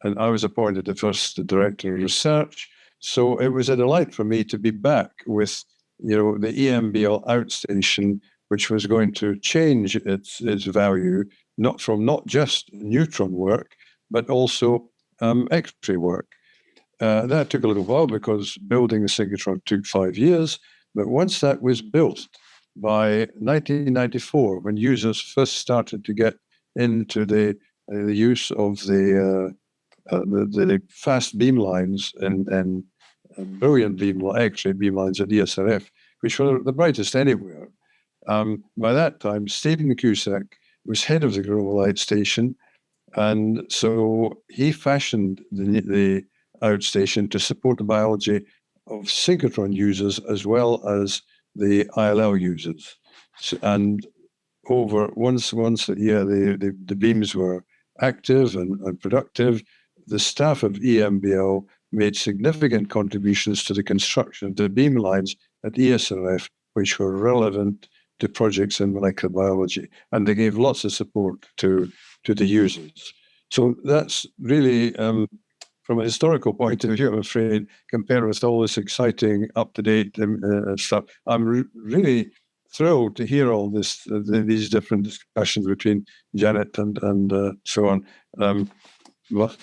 and I was appointed the first director of research. So it was a delight for me to be back with the EMBL outstation, which was going to change its value, not just neutron work, but also X-ray work. That took a little while because building the synchrotron took 5 years. But once that was built, by 1994, when users first started to get into the use of the fast beamlines and brilliant X-ray beamlines at ESRF, which were the brightest anywhere. By that time, Stephen Cusack was head of the Grenoble Light Station, And so he fashioned the outstation to support the biology of synchrotron users as well as the ILL users. And once the beams were active and productive, the staff of EMBL made significant contributions to the construction of the beam lines at ESRF, which were relevant to projects in molecular biology, and they gave lots of support to the users. So that's really, from a historical point of view, I'm afraid, compared with all this exciting, up-to-date stuff, I'm really thrilled to hear all these different discussions between Janet and so on. But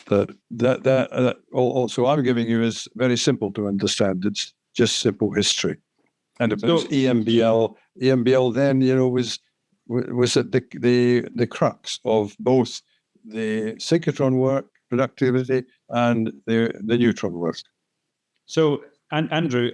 also I'm giving you is very simple to understand. It's just simple history. And it was EMBL. EMBL then, was at the crux of both the synchrotron work, productivity, and the neutron work. So, Andrew,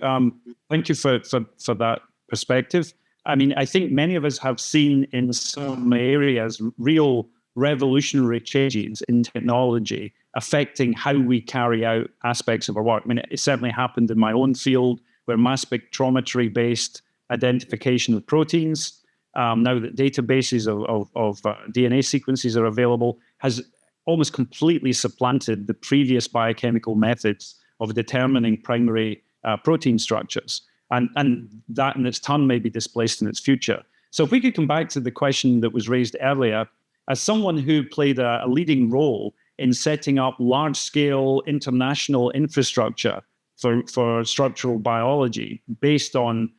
thank you for that perspective. I mean, I think many of us have seen in some areas real revolutionary changes in technology affecting how we carry out aspects of our work. I mean, it certainly happened in my own field, where mass spectrometry-based identification of proteins, now that databases of DNA sequences are available, has almost completely supplanted the previous biochemical methods of determining primary protein structures. And that in its turn may be displaced in its future. So if we could come back to the question that was raised earlier, as someone who played a leading role in setting up large-scale international infrastructure for structural biology based on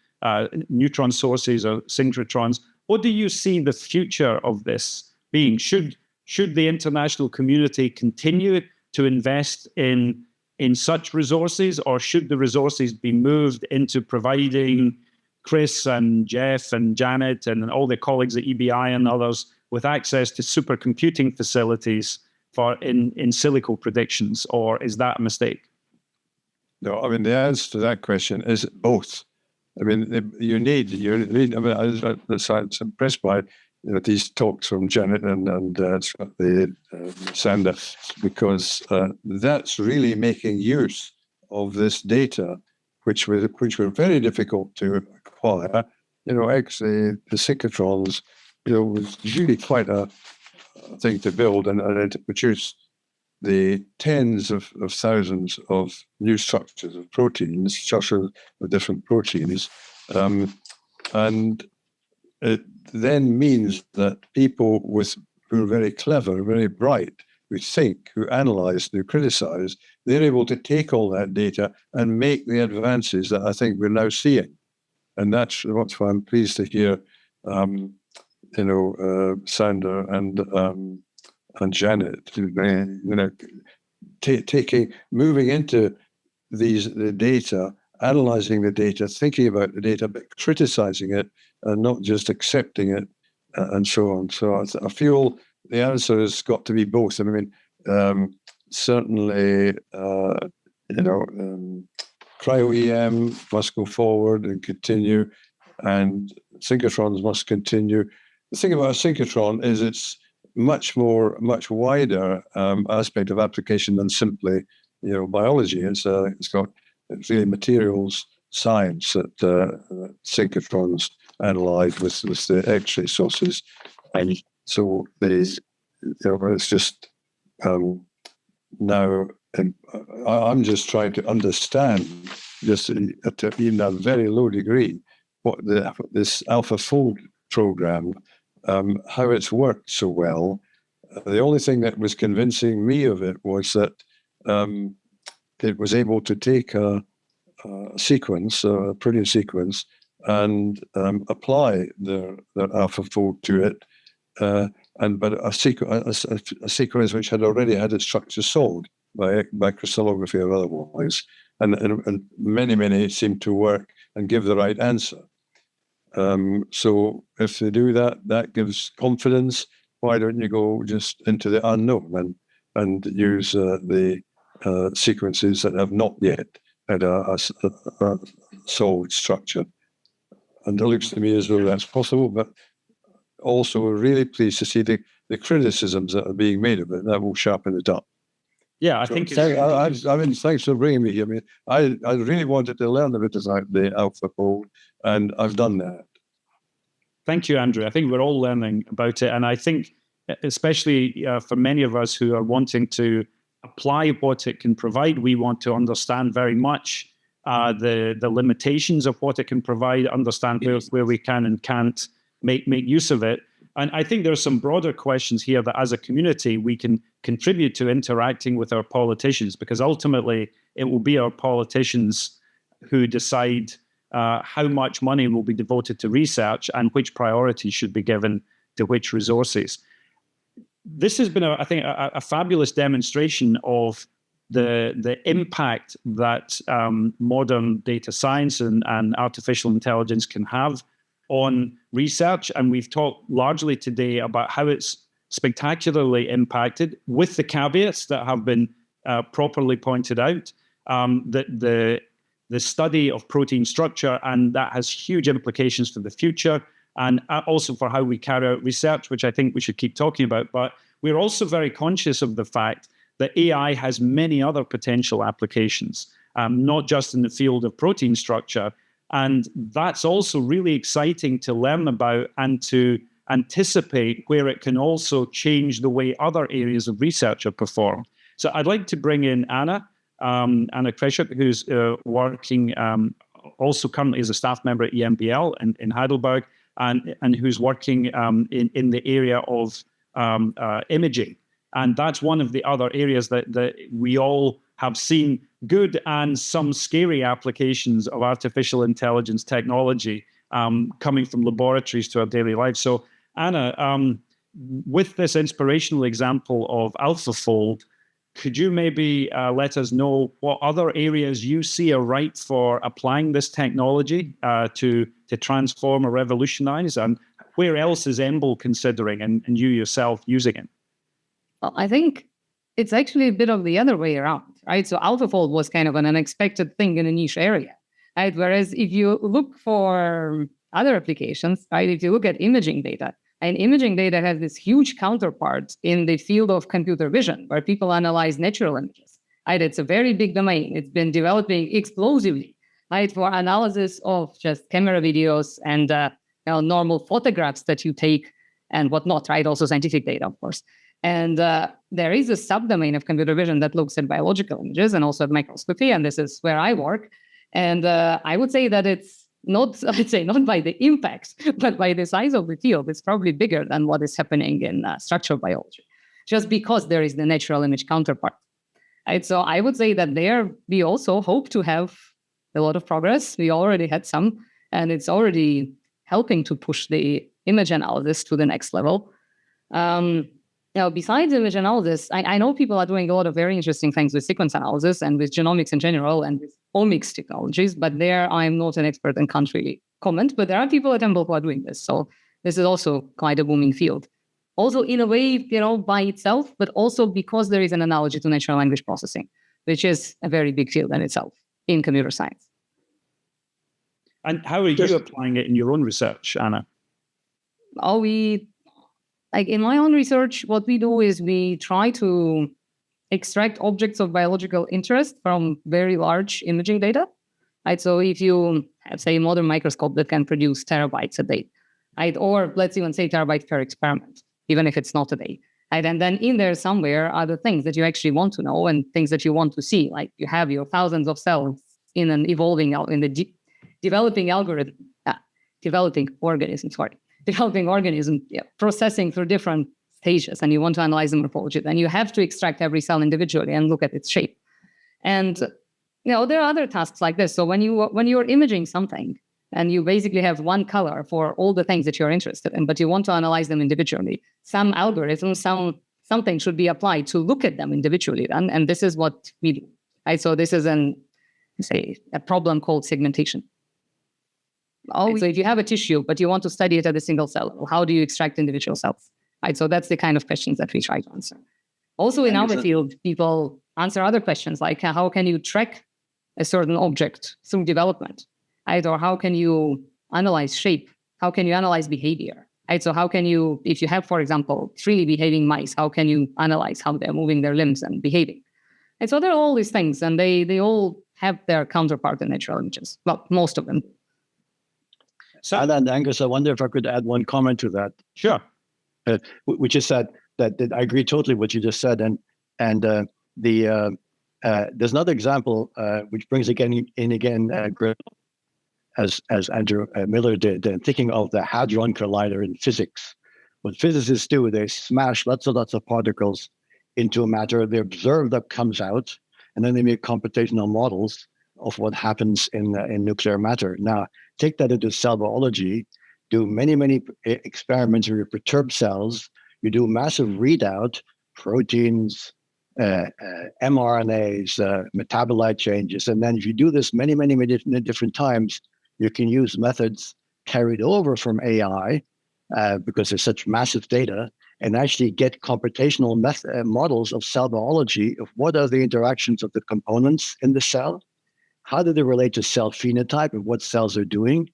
neutron sources or synchrotrons, what do you see the future of this being? Should the international community continue to invest in such resources, or should the resources be moved into providing Chris and Jeff and Janet and all their colleagues at EBI and others with access to supercomputing facilities for in silico predictions, or is that a mistake? No, I mean, the answer to that question is both. I mean, you need. I mean, I was impressed by these talks from Janet and Sander, because that's really making use of this data, which were very difficult to acquire. Actually, the synchrotrons, was really quite a thing to build and to produce the tens of thousands of new structures of proteins, structures of different proteins, and it then means that people who are very clever, very bright, who think, who analyze, who criticize, they're able to take all that data and make the advances that I think we're now seeing. And that's why I'm pleased to hear, Sander and Janet, moving into the data, analyzing the data, thinking about the data, but criticizing it, and not just accepting it, and so on. So I feel the answer has got to be both. I mean, certainly, cryo-EM must go forward and continue, and synchrotrons must continue. The thing about a synchrotron is it's much wider aspect of application than simply biology. It's really materials science that synchrotrons analyze with the X-ray sources, and so it's just now. I'm just trying to understand, just at even a very low degree, what this AlphaFold program, how it's worked so well. The only thing that was convincing me of it was that it was able to take a sequence, a protein sequence, and apply their AlphaFold to it, but a sequence which had already had its structure solved by crystallography or otherwise, and many seem to work and give the right answer. So if they do that, that gives confidence. Why don't you go just into the unknown and use the sequences that have not yet had a solved structure? And it looks to me as though that's possible, but also really pleased to see the criticisms that are being made of it. That will sharpen it up. Yeah, I So, think thanks for bringing me here. I mean, I really wanted to learn a bit about the AlphaFold, and I've done that. Thank you, Andrew. I think we're all learning about it. And I think, especially for many of us who are wanting to apply what it can provide, we want to understand very much the limitations of what it can provide, understand where we can and can't make use of it. And I think there are some broader questions here that as a community, we can contribute to interacting with our politicians, because ultimately it will be our politicians who decide how much money will be devoted to research and which priority should be given to which resources. This has been, I think, a fabulous demonstration of the impact that modern data science and artificial intelligence can have on research. And we've talked largely today about how it's spectacularly impacted, with the caveats that have been properly pointed out, that the study of protein structure, and that has huge implications for the future, and also for how we carry out research, which I think we should keep talking about. But we're also very conscious of the fact that AI has many other potential applications, not just in the field of protein structure. And that's also really exciting to learn about and to anticipate where it can also change the way other areas of research are performed. So I'd like to bring in Anna Kreshuk, who's working also currently as a staff member at EMBL in Heidelberg, and who's working in the area of imaging. And that's one of the other areas that we all have seen good and some scary applications of artificial intelligence technology coming from laboratories to our daily lives. So Anna, with this inspirational example of AlphaFold, could you maybe let us know what other areas you see are ripe for applying this technology to transform or revolutionize, and where else is EMBL considering and you yourself using it? Well, I think it's actually a bit of the other way around, right? So AlphaFold was kind of an unexpected thing in a niche area, right? Whereas if you look for other applications, right, if you look at imaging data, and imaging data has this huge counterpart in the field of computer vision, where people analyze natural images, right? It's a very big domain. It's been developing explosively, right, for analysis of just camera videos and normal photographs that you take and whatnot, right? Also scientific data, of course. And there is a subdomain of computer vision that looks at biological images and also at microscopy, and this is where I work. And I would say that it's not by the impact, but by the size of the field. It's probably bigger than what is happening in structural biology, just because there is the natural image counterpart. Right? So I would say that there we also hope to have a lot of progress. We already had some, and it's already helping to push the image analysis to the next level. Besides image analysis, I know people are doing a lot of very interesting things with sequence analysis and with genomics in general and with omics technologies, but there I'm not an expert and can't really comment, but there are people at EMBL who are doing this. So this is also quite a booming field. Also in a way, by itself, but also because there is an analogy to natural language processing, which is a very big field in itself in computer science. And how are you applying it in your own research, Anna? In my own research, what we do is we try to extract objects of biological interest from very large imaging data. Right? So if you have, say, a modern microscope that can produce terabytes a day, right? Or let's even say terabytes per experiment, even if it's not a day. Right? And then in there somewhere are the things that you actually want to know and things that you want to see. Like you have your thousands of cells in an developing organism, processing through different stages, and you want to analyze the morphology, then you have to extract every cell individually and look at its shape. And there are other tasks like this. So when you're imaging something and you basically have one color for all the things that you're interested in, but you want to analyze them individually, some algorithm, something should be applied to look at them individually. And this is what we do. Right? So this is a problem called segmentation. So if you have a tissue, but you want to study it at a single cell level, how do you extract individual cells? Right, so that's the kind of questions that we try to answer. Also in our field, people answer other questions like how can you track a certain object through development? Right? Or how can you analyze shape? How can you analyze behavior? Right? So how can you, if you have, for example, freely behaving mice, how can you analyze how they're moving their limbs and behaving? And so there are all these things, and they all have their counterpart in natural images. Well, most of them. So, and Angus, I wonder if I could add one comment to that. Sure. Which is that I agree totally with what you just said, and there's another example which brings again as Andrew Miller did, thinking of the Hadron Collider in physics. What physicists do, they smash lots of particles into matter. They observe that comes out, and then they make computational models of what happens in nuclear matter. Now, take that into cell biology, do many experiments where you perturb cells, you do massive readout, proteins, mRNAs, metabolite changes. And then if you do this many different times, you can use methods carried over from AI because there's such massive data, and actually get computational models of cell biology of what are the interactions of the components in the cell, how do they relate to cell phenotype of what cells are doing,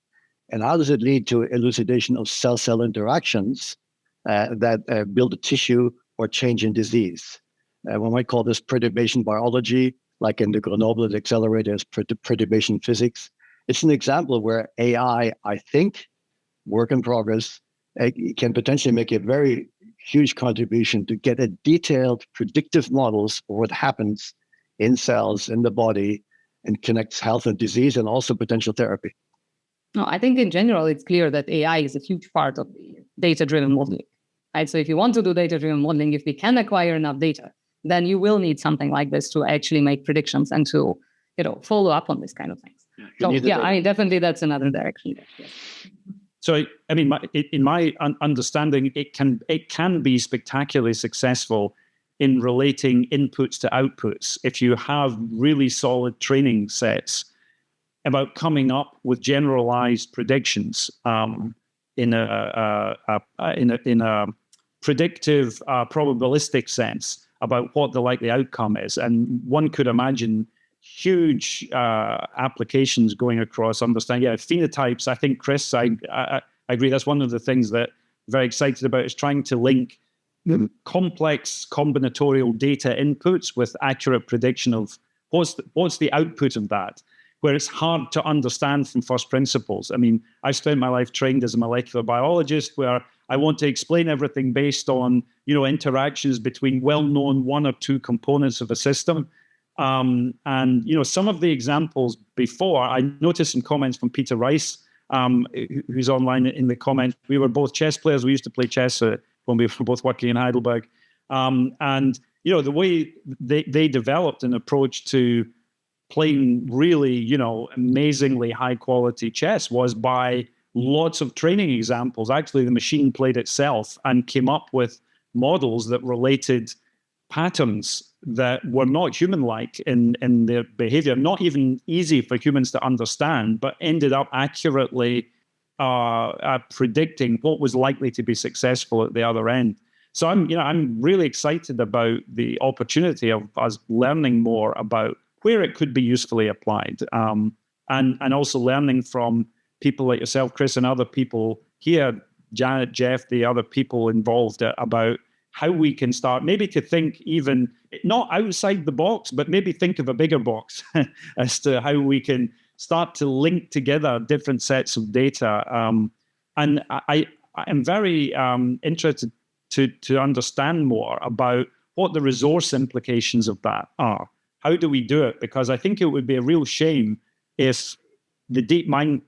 and how does it lead to elucidation of cell-cell interactions that build a tissue or change in disease. We might call this perturbation biology, like in the Grenoble Accelerator as perturbation physics. It's an example where AI, I think, work in progress, can potentially make a very huge contribution to get a detailed predictive models of what happens in cells in the body and connects health and disease and also potential therapy. No, I think in general, it's clear that AI is a huge part of the data-driven modeling. Right? So if you want to do data-driven modeling, if we can acquire enough data, then you will need something like this to actually make predictions and to, follow up on these kind of things. So definitely that's another direction. Yes. So, I mean, in my understanding, it can be spectacularly successful in relating inputs to outputs if you have really solid training sets about coming up with generalized predictions in a predictive probabilistic sense about what the likely outcome is. And one could imagine huge applications going across understanding. Yeah, phenotypes, I think, Chris, I agree. That's one of the things that I'm very excited about, is trying to link complex combinatorial data inputs with accurate prediction of what's the output of that, where it's hard to understand from first principles. I mean, I spent my life trained as a molecular biologist, where I want to explain everything based on, interactions between well-known one or two components of a system. And, some of the examples before, I noticed some comments from Peter Rice, who's online in the comments. We were both chess players. We used to play chess when we were both working in Heidelberg. And, the way they developed an approach to playing really, amazingly high quality chess was by lots of training examples. Actually, the machine played itself and came up with models that related patterns that were not human-like in their behavior, not even easy for humans to understand, but ended up accurately predicting what was likely to be successful at the other end. So I'm really excited about the opportunity of us learning more about where it could be usefully applied, and also learning from people like yourself, Chris, and other people here, Janet, Jeff, the other people involved, about how we can start maybe to think even not outside the box, but maybe think of a bigger box as to how we can start to link together different sets of data. And I am very interested to understand more about what the resource implications of that are. How do we do it? Because I think it would be a real shame if the DeepMind,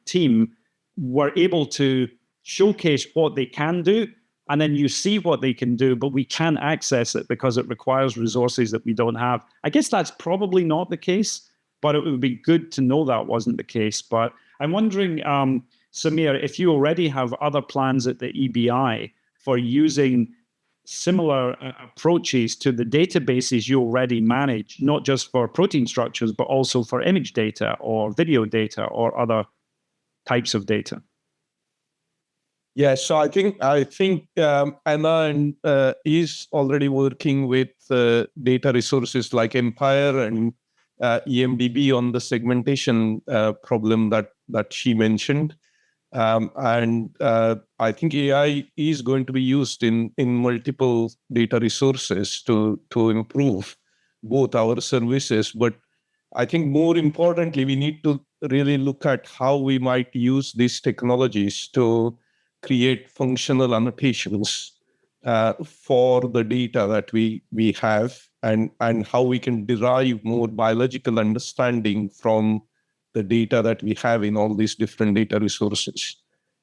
team were able to showcase what they can do, and then you see what they can do, but we can't access it because it requires resources that we don't have. I guess that's probably not the case, but it would be good to know that wasn't the case. But I'm wondering, Samir, if you already have other plans at the EBI for using similar approaches to the databases you already manage, not just for protein structures, but also for image data or video data or other types of data. Yeah, so I think Anna is already working with data resources like Empire and EMBL-EBI on the segmentation problem that she mentioned. I think AI is going to be used in multiple data resources to improve both our services. But I think more importantly, we need to really look at how we might use these technologies to create functional annotations for the data that we have, and how we can derive more biological understanding from the data that we have in all these different data resources.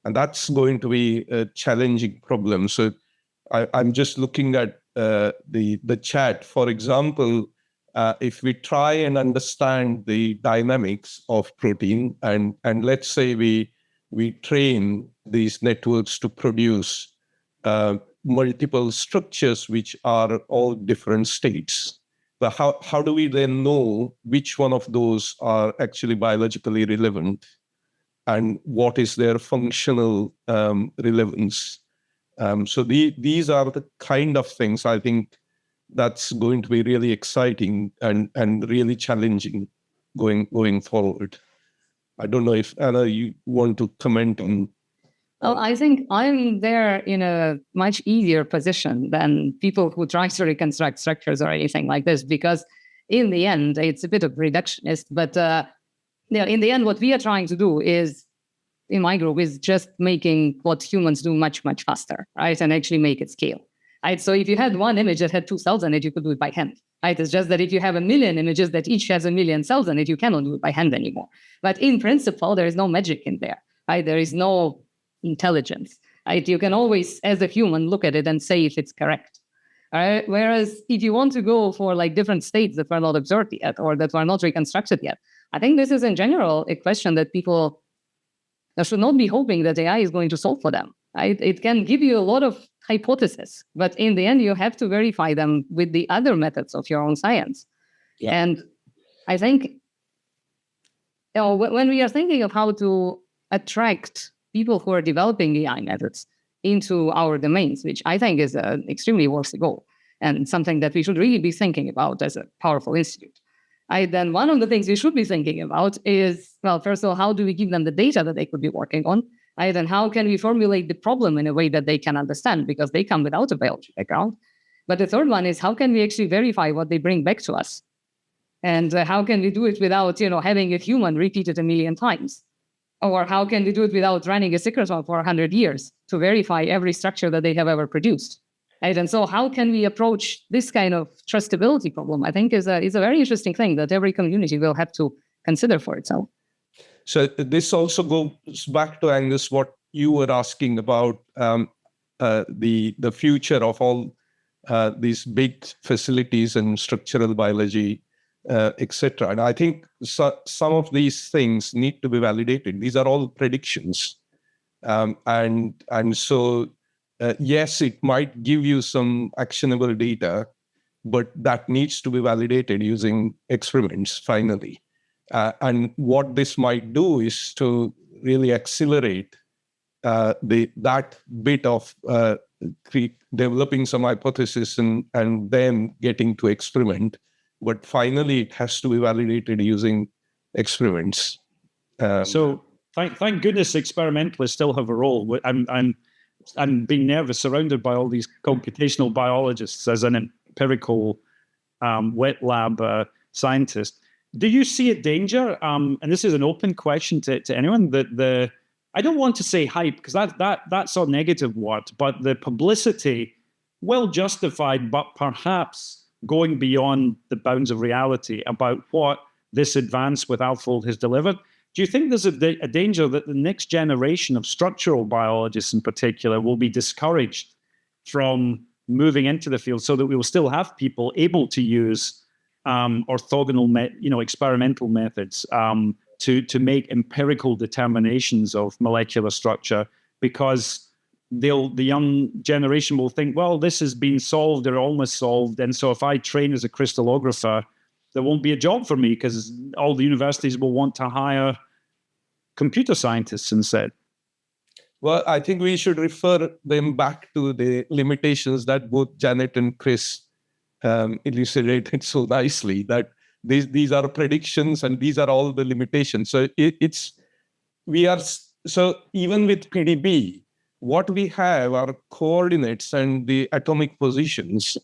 And that's going to be a challenging problem. So I'm just looking at the chat. For example, if we try and understand the dynamics of protein, and let's say we train these networks to produce multiple structures which are all different states. But how do we then know which one of those are actually biologically relevant and what is their functional relevance? So these are the kind of things I think that's going to be really exciting and really challenging going forward. I don't know if, Anna, you want to comment on. Well, I think I'm there in a much easier position than people who try to reconstruct structures or anything like this, because in the end, it's a bit of reductionist. But in the end, what we are trying to do is, in my group, is just making what humans do much, much faster, right? And actually make it scale. Right? So if you had one image that had 2 cells in it, you could do it by hand. Right? It's just that if you have 1 million images that each has 1 million cells in it, you cannot do it by hand anymore. But in principle, there is no magic in there. Right? There is no intelligence. Right? You can always, as a human, look at it and say if it's correct. Right? Whereas if you want to go for like different states that were not observed yet or that were not reconstructed yet, I think this is in general a question that people should not be hoping that AI is going to solve for them. Right? It can give you a lot of hypotheses, but in the end, you have to verify them with the other methods of your own science. Yeah. And I think when we are thinking of how to attract people who are developing AI methods into our domains, which I think is an extremely worthy goal and something that we should really be thinking about as a powerful institute. Then one of the things we should be thinking about is, well, first of all, how do we give them the data that they could be working on? And how can we formulate the problem in a way that they can understand, because they come without a biology background. But the third one is, how can we actually verify what they bring back to us? And how can we do it without, having a human repeat it 1 million times? Or how can we do it without running a secretome for 100 years to verify every structure that they have ever produced? Right? And so how can we approach this kind of trustability problem, I think is a very interesting thing that every community will have to consider for itself. So this also goes back to, Angus, what you were asking about the future of all these big facilities and structural biology, etc. And I think some of these things need to be validated. These are all predictions. And so, yes, it might give you some actionable data, but that needs to be validated using experiments finally. And what this might do is to really accelerate that bit of developing some hypothesis and then getting to experiment. But finally, it has to be validated using experiments. So thank goodness experimentalists still have a role. I'm being nervous surrounded by all these computational biologists as an empirical wet lab scientist. Do you see a danger? And this is an open question to anyone. That I don't want to say hype, because that's a negative word, but the publicity, well justified, but perhaps going beyond the bounds of reality about what this advance with AlphaFold has delivered. Do you think there's a danger that the next generation of structural biologists in particular will be discouraged from moving into the field, so that we will still have people able to use orthogonal, experimental methods to make empirical determinations of molecular structure, because the young generation will think, well, this has been solved or almost solved, and so if I train as a crystallographer, there won't be a job for me because all the universities will want to hire computer scientists instead. Well, I think we should refer them back to the limitations that both Janet and Chris elucidated so nicely, that these are predictions and these are all the limitations. So we are So even with PDB, what we have are coordinates and the atomic positions.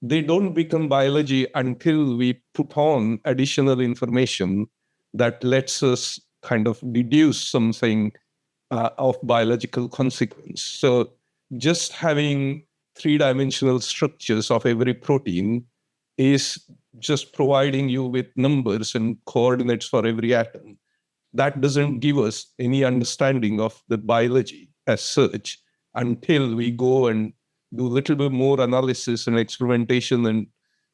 They don't become biology until we put on additional information that lets us kind of deduce something of biological consequence. So just having three-dimensional structures of every protein is just providing you with numbers and coordinates for every atom. That doesn't give us any understanding of the biology as such until we go and do a little bit more analysis and experimentation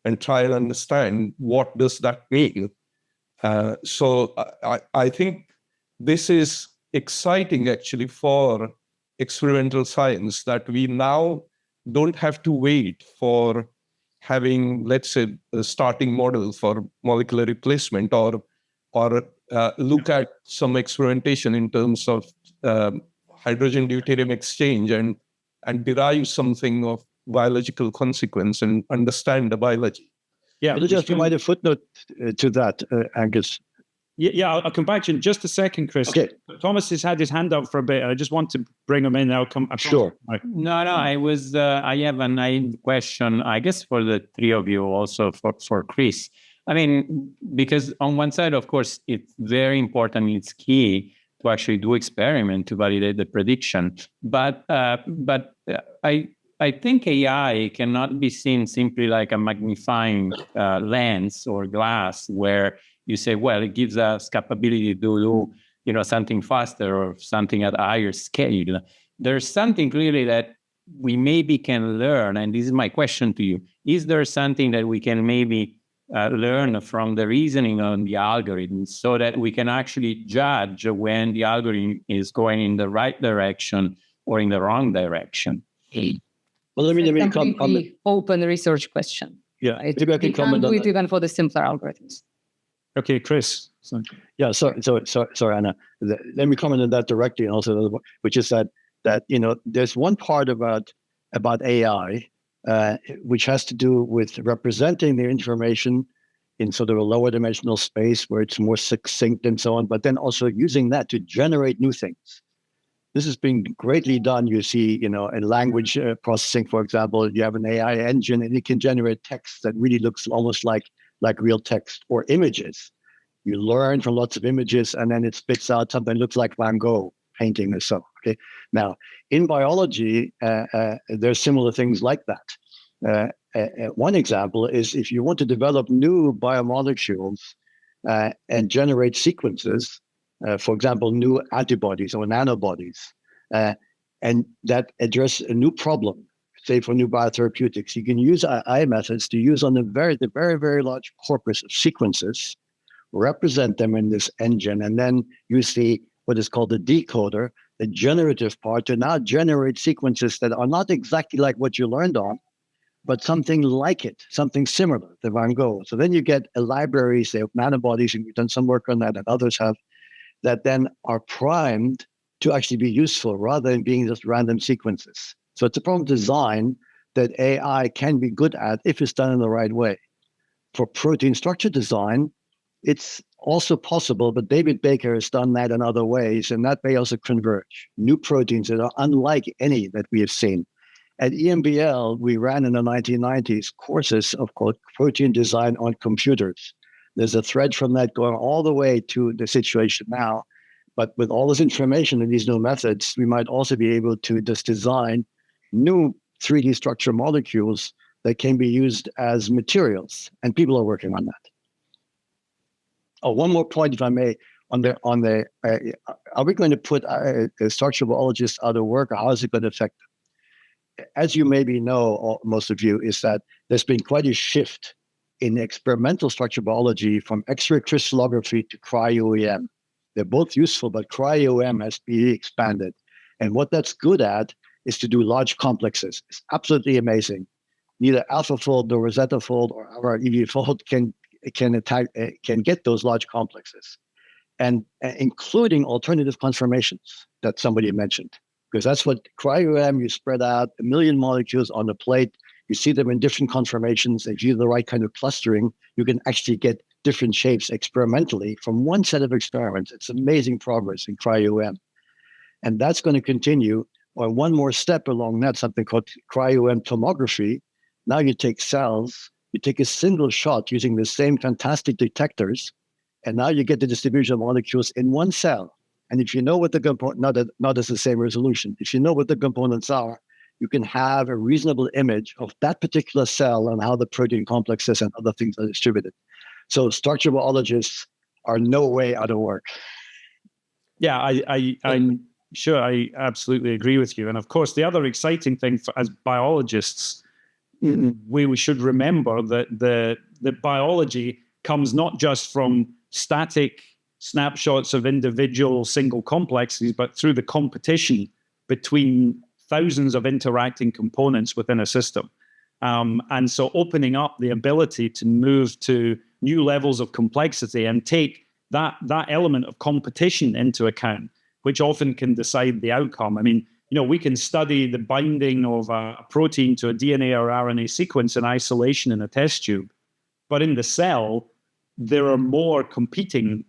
and try and understand what does that mean. So I think this is exciting actually for experimental science, that we now don't have to wait for having, let's say, a starting model for molecular replacement or look at some experimentation in terms of hydrogen deuterium exchange and derive something of biological consequence and understand the biology. Yeah, Could you just provide a footnote to that, Angus? Yeah, I'll come back to you in just a second, Chris. Okay. Thomas has had his hand up for a bit. I just want to bring him in. Sure. No, I have a naive question, I guess, for the three of you, also for Chris. I mean, because on one side, of course, it's very important, it's key to actually do experiment to validate the prediction. But I think AI cannot be seen simply like a magnifying lens or glass where you say, well, it gives us capability to do something faster or something at a higher scale. There's something clearly that we maybe can learn, and this is my question to you. Is there something that we can maybe learn from the reasoning on the algorithm so that we can actually judge when the algorithm is going in the right direction or in the wrong direction? Well, let me completely open research question. Yeah, right? maybe I can comment on that. Even for the simpler algorithms. Okay, Chris. Yeah, sorry, Anna. Let me comment on that directly, and also which is that there's one part about AI which has to do with representing the information in sort of a lower dimensional space where it's more succinct and so on, but then also using that to generate new things. This has been greatly done. You see, in language processing, for example, you have an AI engine and it can generate text that really looks almost like real text, or images. You learn from lots of images and then it spits out something that looks like Van Gogh painting or so. Okay. Now, in biology, there's similar things like that. One example is if you want to develop new biomolecules and generate sequences, for example, new antibodies or nanobodies, and that address a new problem, say for new biotherapeutics, you can use AI methods to use on the very, very large corpus of sequences, represent them in this engine, and then use what is called the decoder, the generative part, to now generate sequences that are not exactly like what you learned on, but something like it, something similar to Van Gogh. So then you get a library, say, of nanobodies, and we've done some work on that, and others have, that then are primed to actually be useful rather than being just random sequences. So it's a problem design that AI can be good at if it's done in the right way. For protein structure design, it's also possible, but David Baker has done that in other ways, and that may also converge. New proteins that are unlike any that we have seen. At EMBL, we ran in the 1990s courses of called protein design on computers. There's a thread from that going all the way to the situation now. But with all this information and these new methods, we might also be able to just design new 3D structure molecules that can be used as materials. And people are working on that. Oh, one more point, if I may, are we going to put structural biologists out of work, or how is it going to affect them? As you maybe know, or most of you, is that there's been quite a shift in experimental structural biology from X-ray crystallography to cryo-EM. They're both useful, but cryo-EM has been expanded. And what that's good at is to do large complexes. It's absolutely amazing. Neither AlphaFold nor RosettaFold or our EMBL-EBI can get those large complexes, and including alternative conformations that somebody mentioned, because that's what cryo-EM, you spread out 1 million molecules on the plate, you see them in different conformations. If you do the right kind of clustering, you can actually get different shapes experimentally from one set of experiments. It's amazing progress in cryo-EM. And that's going to continue. Or one more step along that, something called cryo-tomography. Now you take cells, you take a single shot using the same fantastic detectors, and now you get the distribution of molecules in one cell. And if you know what the component, not as the same resolution, if you know what the components are, you can have a reasonable image of that particular cell and how the protein complexes and other things are distributed. So structural biologists are no way out of work. Yeah, I'm sure I absolutely agree with you. And of course, the other exciting thing as biologists, we should remember that the biology comes not just from static snapshots of individual single complexes, but through the competition between thousands of interacting components within a system. And so opening up the ability to move to new levels of complexity and take that element of competition into account, which often can decide the outcome. I mean, we can study the binding of a protein to a DNA or RNA sequence in isolation in a test tube. But in the cell, there are more competing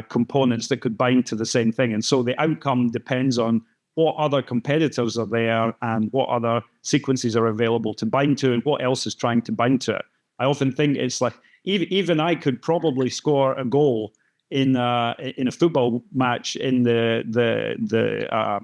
components that could bind to the same thing. And so the outcome depends on what other competitors are there and what other sequences are available to bind to and what else is trying to bind to it. I often think it's like, even I could probably score a goal in a football match in the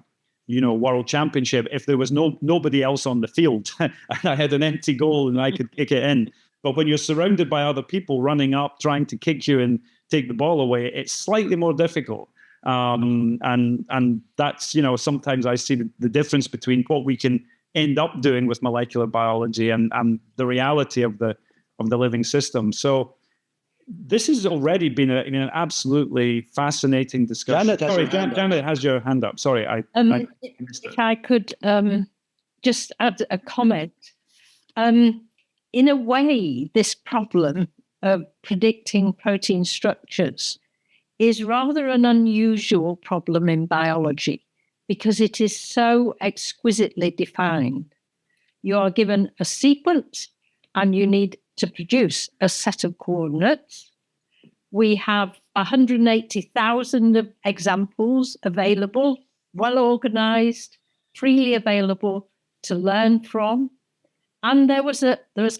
World Championship if there was nobody else on the field and I had an empty goal and I could kick it in. But when you're surrounded by other people running up, trying to kick you and take the ball away, it's slightly more difficult. And that's, sometimes I see the difference between what we can end up doing with molecular biology and the reality of the living system. So this has already been an absolutely fascinating discussion. Janet has your hand up. Sorry, I missed it. If I could just add a comment. In a way, this problem of predicting protein structures is rather an unusual problem in biology because it is so exquisitely defined. You are given a sequence and you need to produce a set of coordinates. We have 180,000 examples available, well organized, freely available to learn from. And there was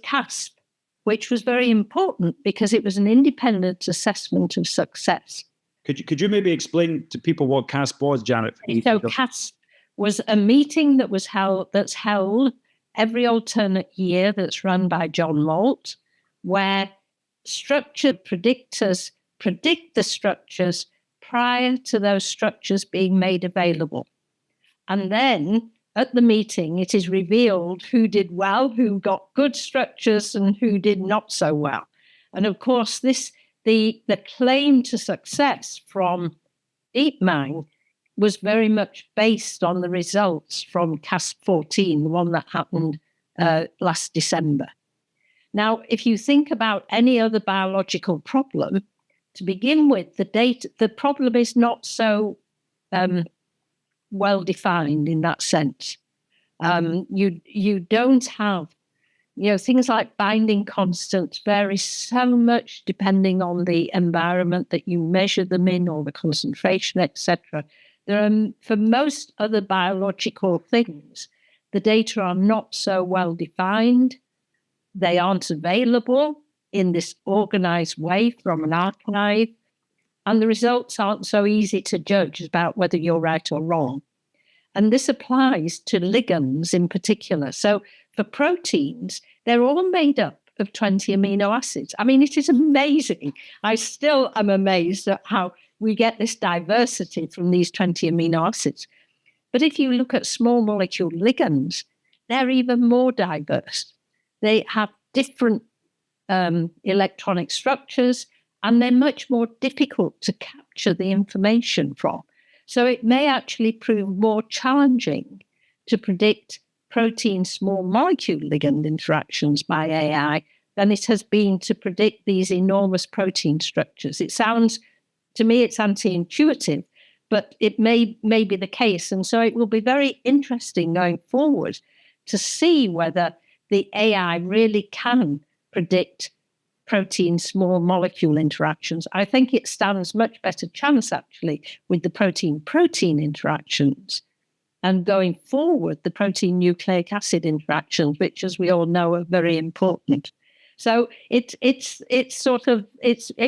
CASP, which was very important because it was an independent assessment of success. Could you maybe explain to people what CASP was, Janet? So CASP was a meeting that's held every alternate year that's run by John Malt, where structured predictors predict the structures prior to those structures being made available. And then at the meeting, it is revealed who did well, who got good structures, and who did not so well. And of course, the claim to success from DeepMind was very much based on the results from CASP 14, the one that happened last December. Now, if you think about any other biological problem, to begin with, the problem is not so well defined in that sense. You don't have, things like binding constants vary so much depending on the environment that you measure them in or the concentration, etc. For most other biological things, the data are not so well defined. They aren't available in this organized way from an archive, and the results aren't so easy to judge about whether you're right or wrong. And this applies to ligands in particular. So for proteins, they're all made up of 20 amino acids. I mean, it is amazing. I still am amazed at how we get this diversity from these 20 amino acids. But if you look at small molecule ligands, they're even more diverse. They have different electronic structures, and they're much more difficult to capture the information from. So it may actually prove more challenging to predict protein small molecule ligand interactions by AI than it has been to predict these enormous protein structures. It sounds, to me, it's anti-intuitive, but it may be the case. And so it will be very interesting going forward to see whether the AI really can predict protein small molecule interactions. I think it stands much better chance actually with the protein-protein interactions. And going forward, the protein nucleic acid interactions, which, as we all know, are very important. So it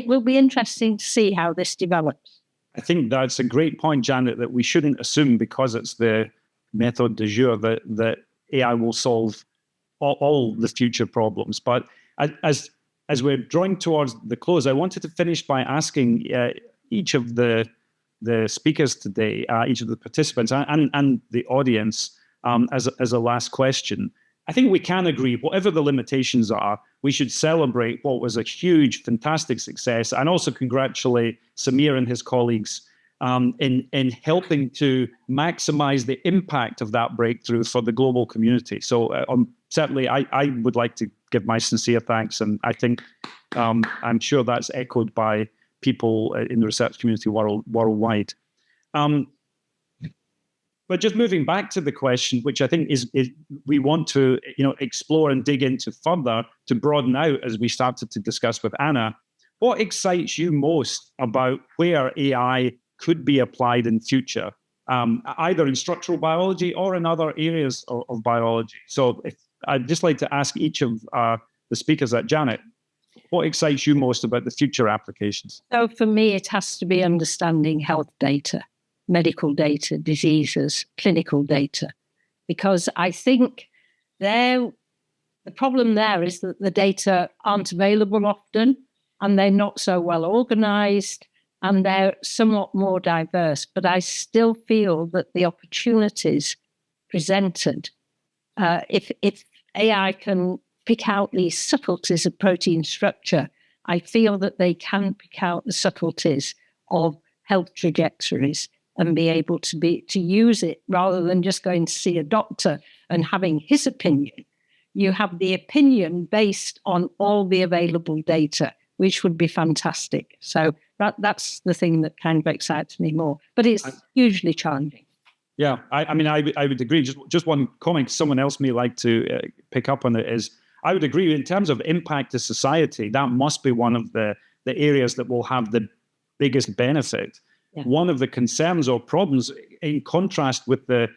will be interesting to see how this develops. I think that's a great point, Janet, that we shouldn't assume because it's the method du jour that AI will solve all the future problems. But as we're drawing towards the close, I wanted to finish by asking each of the speakers today, each of the participants and the audience, as a last question. I think we can agree, whatever the limitations are, we should celebrate what was a huge, fantastic success, and also congratulate Samir and his colleagues in helping to maximize the impact of that breakthrough for the global community. So certainly, I would like to give my sincere thanks, and I think I'm sure that's echoed by people in the research community worldwide. But just moving back to the question, which I think is we want to explore and dig into further to broaden out as we started to discuss with Anna, what excites you most about where AI could be applied in future, either in structural biology or in other areas of biology? So I'd just like to ask each of the speakers, Janet, what excites you most about the future applications? So for me, it has to be understanding health data, medical data, diseases, clinical data, because I think the problem there is that the data aren't available often, and they're not so well organized, and they're somewhat more diverse. But I still feel that the opportunities presented, if AI can pick out these subtleties of protein structure, I feel that they can pick out the subtleties of health trajectories and be able to use it rather than just going to see a doctor and having his opinion. You have the opinion based on all the available data, which would be fantastic. So that's the thing that kind of excites me more. But it's hugely challenging. Yeah, I mean, I would agree. Just one comment someone else may like to pick up on it is, I would agree in terms of impact to society, that must be one of the areas that will have the biggest benefit. Yeah. One of the concerns or problems, in contrast with the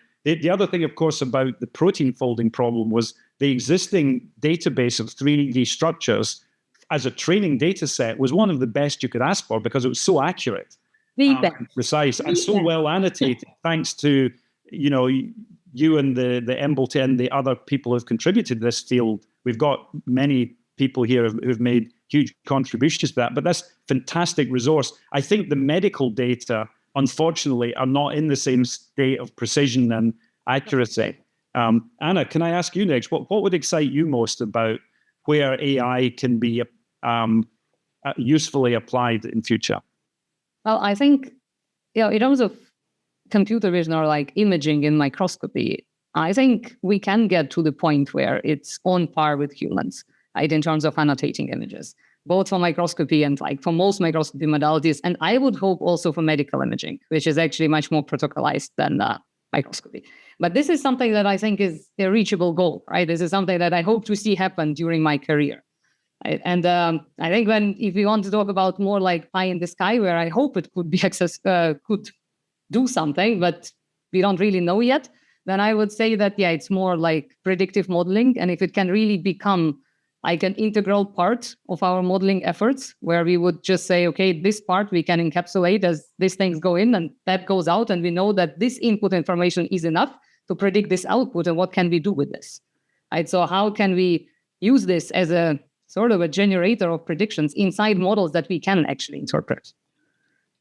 other thing, of course, about the protein folding problem was the existing database of 3D structures as a training data set was one of the best you could ask for because it was so accurate, precise, and so well annotated, thanks to you and the EMBL-EBI and the other people who've contributed to this field. We've got many people here who've made huge contributions to that, but that's fantastic resource. I think the medical data, unfortunately, are not in the same state of precision and accuracy. Anna, can I ask you next, what would excite you most about where AI can be usefully applied in future? Well, I think, in terms of computer vision or like imaging in microscopy, I think we can get to the point where it's on par with humans, right, in terms of annotating images, both for microscopy and like for most microscopy modalities. And I would hope also for medical imaging, which is actually much more protocolized than microscopy. But this is something that I think is a reachable goal, right? This is something that I hope to see happen during my career. Right? And I think if we want to talk about more like pie in the sky, where I hope it could be could do something, but we don't really know yet, then I would say that, it's more like predictive modeling. And if it can really become like an integral part of our modeling efforts, where we would just say, okay, this part we can encapsulate as these things go in and that goes out, and we know that this input information is enough to predict this output, and what can we do with this? Right? So how can we use this as a sort of a generator of predictions inside models that we can actually interpret?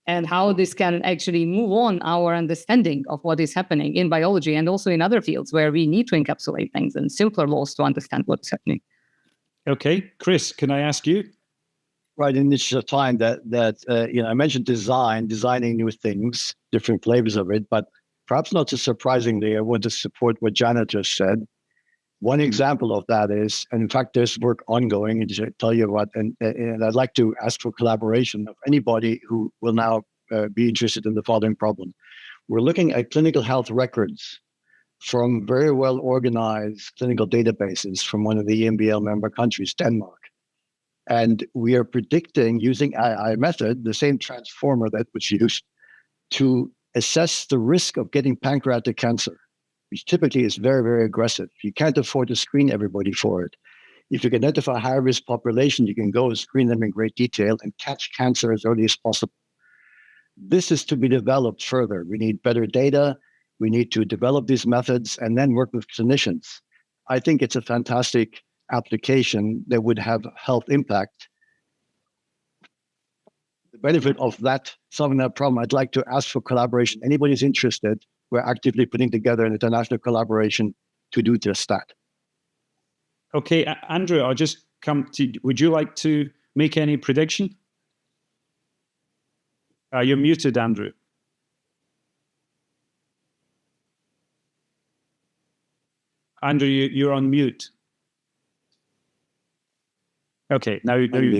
And how this can actually move on our understanding of what is happening in biology and also in other fields where we need to encapsulate things in simpler laws to understand what's happening. Okay, Chris, can I ask you? Right, in this time that I mentioned designing new things, different flavors of it, but perhaps not so surprisingly, I want to support what Janet just said. One example of that is, and in fact, there's work ongoing, and to tell you what, and I'd like to ask for collaboration of anybody who will now be interested in the following problem. We're looking at clinical health records from very well organized clinical databases from one of the EMBL member countries, Denmark. And we are predicting using AI method, the same transformer that was used to assess the risk of getting pancreatic cancer, which typically is very, very aggressive. You can't afford to screen everybody for it. If you can identify a high-risk population, you can go and screen them in great detail and catch cancer as early as possible. This is to be developed further. We need better data. We need to develop these methods and then work with clinicians. I think it's a fantastic application that would have health impact. The benefit of that, solving that problem, I'd like to ask for collaboration. Anybody who's interested, we're actively putting together an international collaboration to do just that. Okay, Andrew, I'll just come to, would you like to make any prediction? You're muted, Andrew. Andrew, you're on mute. Okay, now you can hear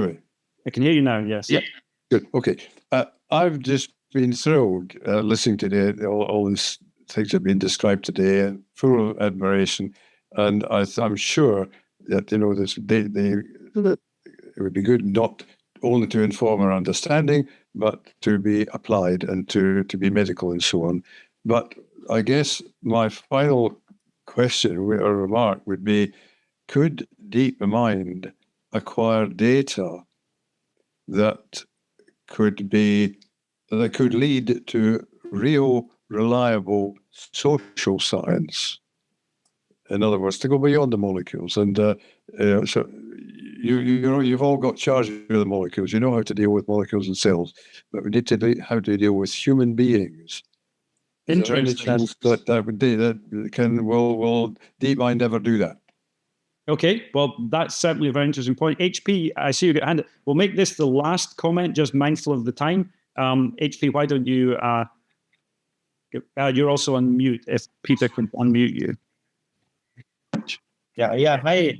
me. I can hear you now, yes. Yeah. Good, okay. I've just been thrilled listening today, all these things have been described today, and full of admiration. And I'm sure that, it would be good not only to inform our understanding, but to be applied and to be medical and so on. But I guess my final question or remark would be, could DeepMind acquire data that could lead to real, reliable social science? In other words, to go beyond the molecules. And so you've all got charge of the molecules. You know how to deal with molecules and cells, but we need to know how to deal with human beings. Is there any chance that will DeepMind ever do that? Okay, well, that's certainly a very interesting point. HP, I see you get handed. We'll make this the last comment, just mindful of the time. HP, why don't you, you're also on mute, if Peter can unmute you. Yeah. Hi,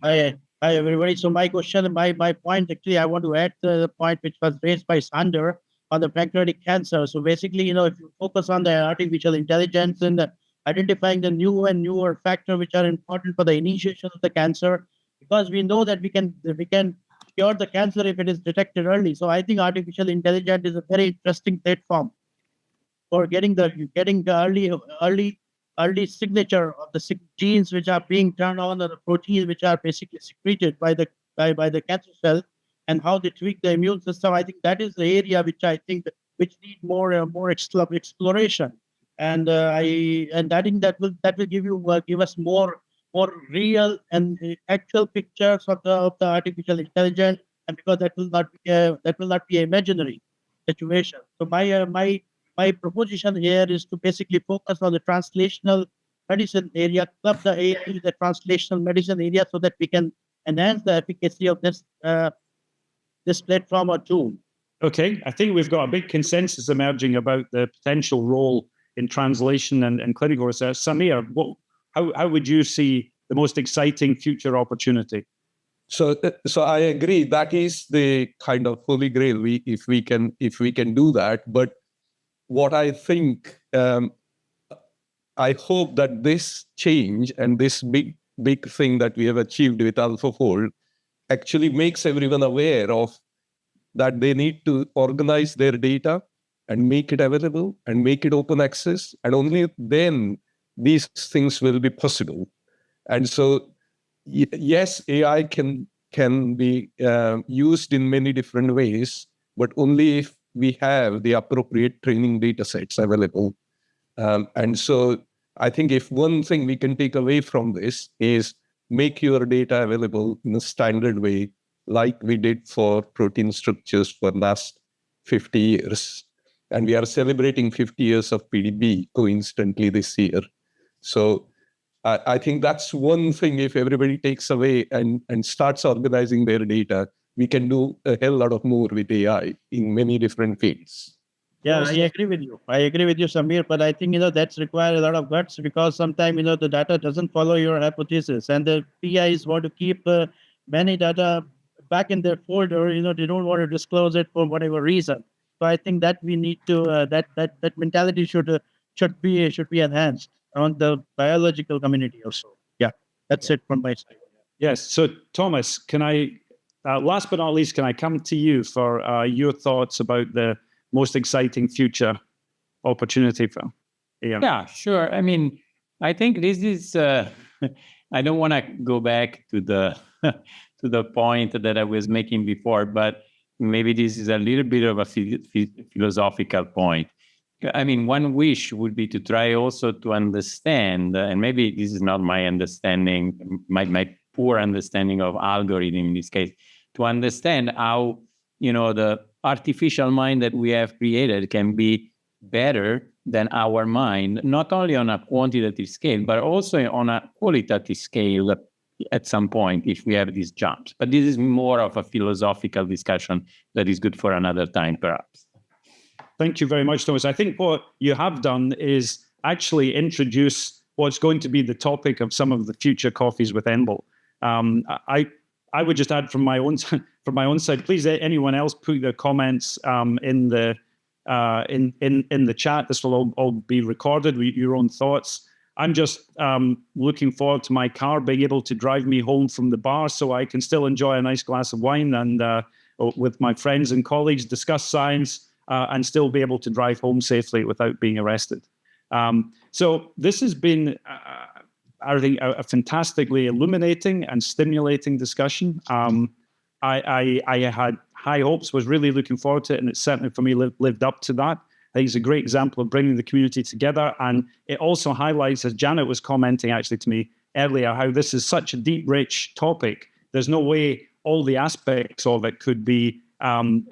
everybody. So my question, my point, actually, I want to add to the point which was raised by Sander on the pancreatic cancer. So basically, if you focus on the artificial intelligence and identifying the new and newer factors which are important for the initiation of the cancer, because we know that we can cure the cancer if it is detected early. So I think artificial intelligence is a very interesting platform for getting the early signature of the genes which are being turned on, or the proteins which are basically secreted by the cancer cell, and how they tweak the immune system. I think that is the area which which need more exploration. And I think that will give us more real and actual pictures of the artificial intelligence, and because that will not be an imaginary situation. So my proposition here is to basically focus on the translational medicine area, club the AI to the translational medicine area, so that we can enhance the efficacy of this platform or tool. Okay, I think we've got a big consensus emerging about the potential role in translation and clinical research. Samir, how would you see the most exciting future opportunity? So I agree. That is the kind of holy grail. If we can do that. But what I think, I hope that this change and this big thing that we have achieved with AlphaFold actually makes everyone aware of that they need to organize their data and make it available and make it open access, and only then these things will be possible. And so, yes, AI can be used in many different ways, but only if we have the appropriate training data sets available. And so I think if one thing we can take away from this is make your data available in a standard way, like we did for protein structures for last 50 years. And we are celebrating 50 years of PDB coincidentally this year. So I think that's one thing. If everybody takes away and starts organizing their data, we can do a hell lot of more with AI in many different fields. Yeah, I agree with you. Samir. But I think, that's required a lot of guts, because sometimes, the data doesn't follow your hypothesis, and the PIs want to keep many data back in their folder. They don't want to disclose it for whatever reason. So I think that we need to that mentality should be enhanced on the biological community also. Yeah, that's it from my side. Yes. So, Thomas, can I, last but not least, can I come to you for your thoughts about the most exciting future opportunity for EM? Yeah, sure. I mean, I think this is. I don't want to go back to the to the point that I was making before, but maybe this is a little bit of a philosophical point. I mean, one wish would be to try also to understand, and maybe this is not my understanding, my poor understanding of algorithm in this case, to understand how, the artificial mind that we have created can be better than our mind, not only on a quantitative scale, but also on a qualitative scale at some point if we have these jumps. But this is more of a philosophical discussion that is good for another time, perhaps. Thank you very much, Thomas. I think what you have done is actually introduce what's going to be the topic of some of the future coffees with EMBL. I would just add from my own side, please, anyone else put their comments in the chat. This will all be recorded with your own thoughts. I'm just looking forward to my car being able to drive me home from the bar so I can still enjoy a nice glass of wine and with my friends and colleagues discuss science and still be able to drive home safely without being arrested. So this has been, I think, a fantastically illuminating and stimulating discussion. I had high hopes, was really looking forward to it, and it certainly for me lived up to that. I think it's a great example of bringing the community together, and it also highlights, as Janet was commenting actually to me earlier, how this is such a deep, rich topic. There's no way all the aspects of it could be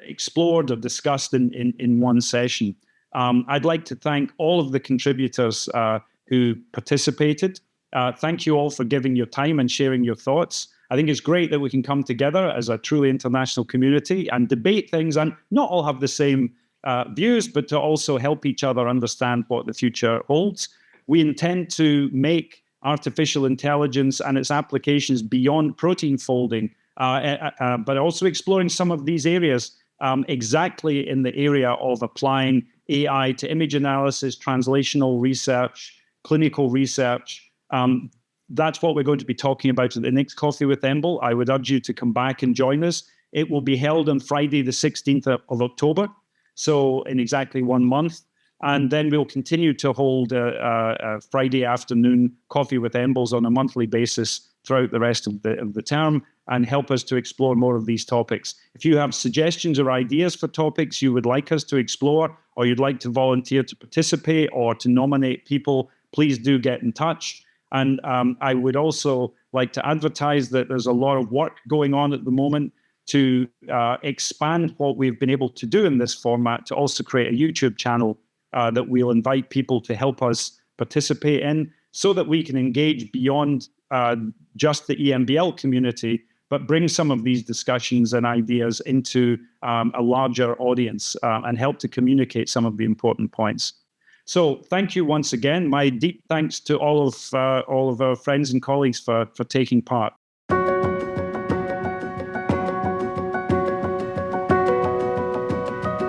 explored or discussed in one session. I'd like to thank all of the contributors who participated. Thank you all for giving your time and sharing your thoughts. I think it's great that we can come together as a truly international community and debate things and not all have the same views, but to also help each other understand what the future holds. We intend to make artificial intelligence and its applications beyond protein folding, but also exploring some of these areas exactly in the area of applying AI to image analysis, translational research, clinical research. That's what we're going to be talking about at the next Coffee with EMBL. I would urge you to come back and join us. It will be held on Friday, the 16th of October, so in exactly 1 month. And then we'll continue to hold a Friday afternoon Coffee with EMBLs on a monthly basis throughout the rest of the term and help us to explore more of these topics. If you have suggestions or ideas for topics you would like us to explore, or you'd like to volunteer to participate or to nominate people, please do get in touch. And I would also like to advertise that there's a lot of work going on at the moment to expand what we've been able to do in this format to also create a YouTube channel that we'll invite people to help us participate in so that we can engage beyond just the EMBL community, but bring some of these discussions and ideas into a larger audience and help to communicate some of the important points. So thank you once again. My deep thanks to all of our friends and colleagues for taking part.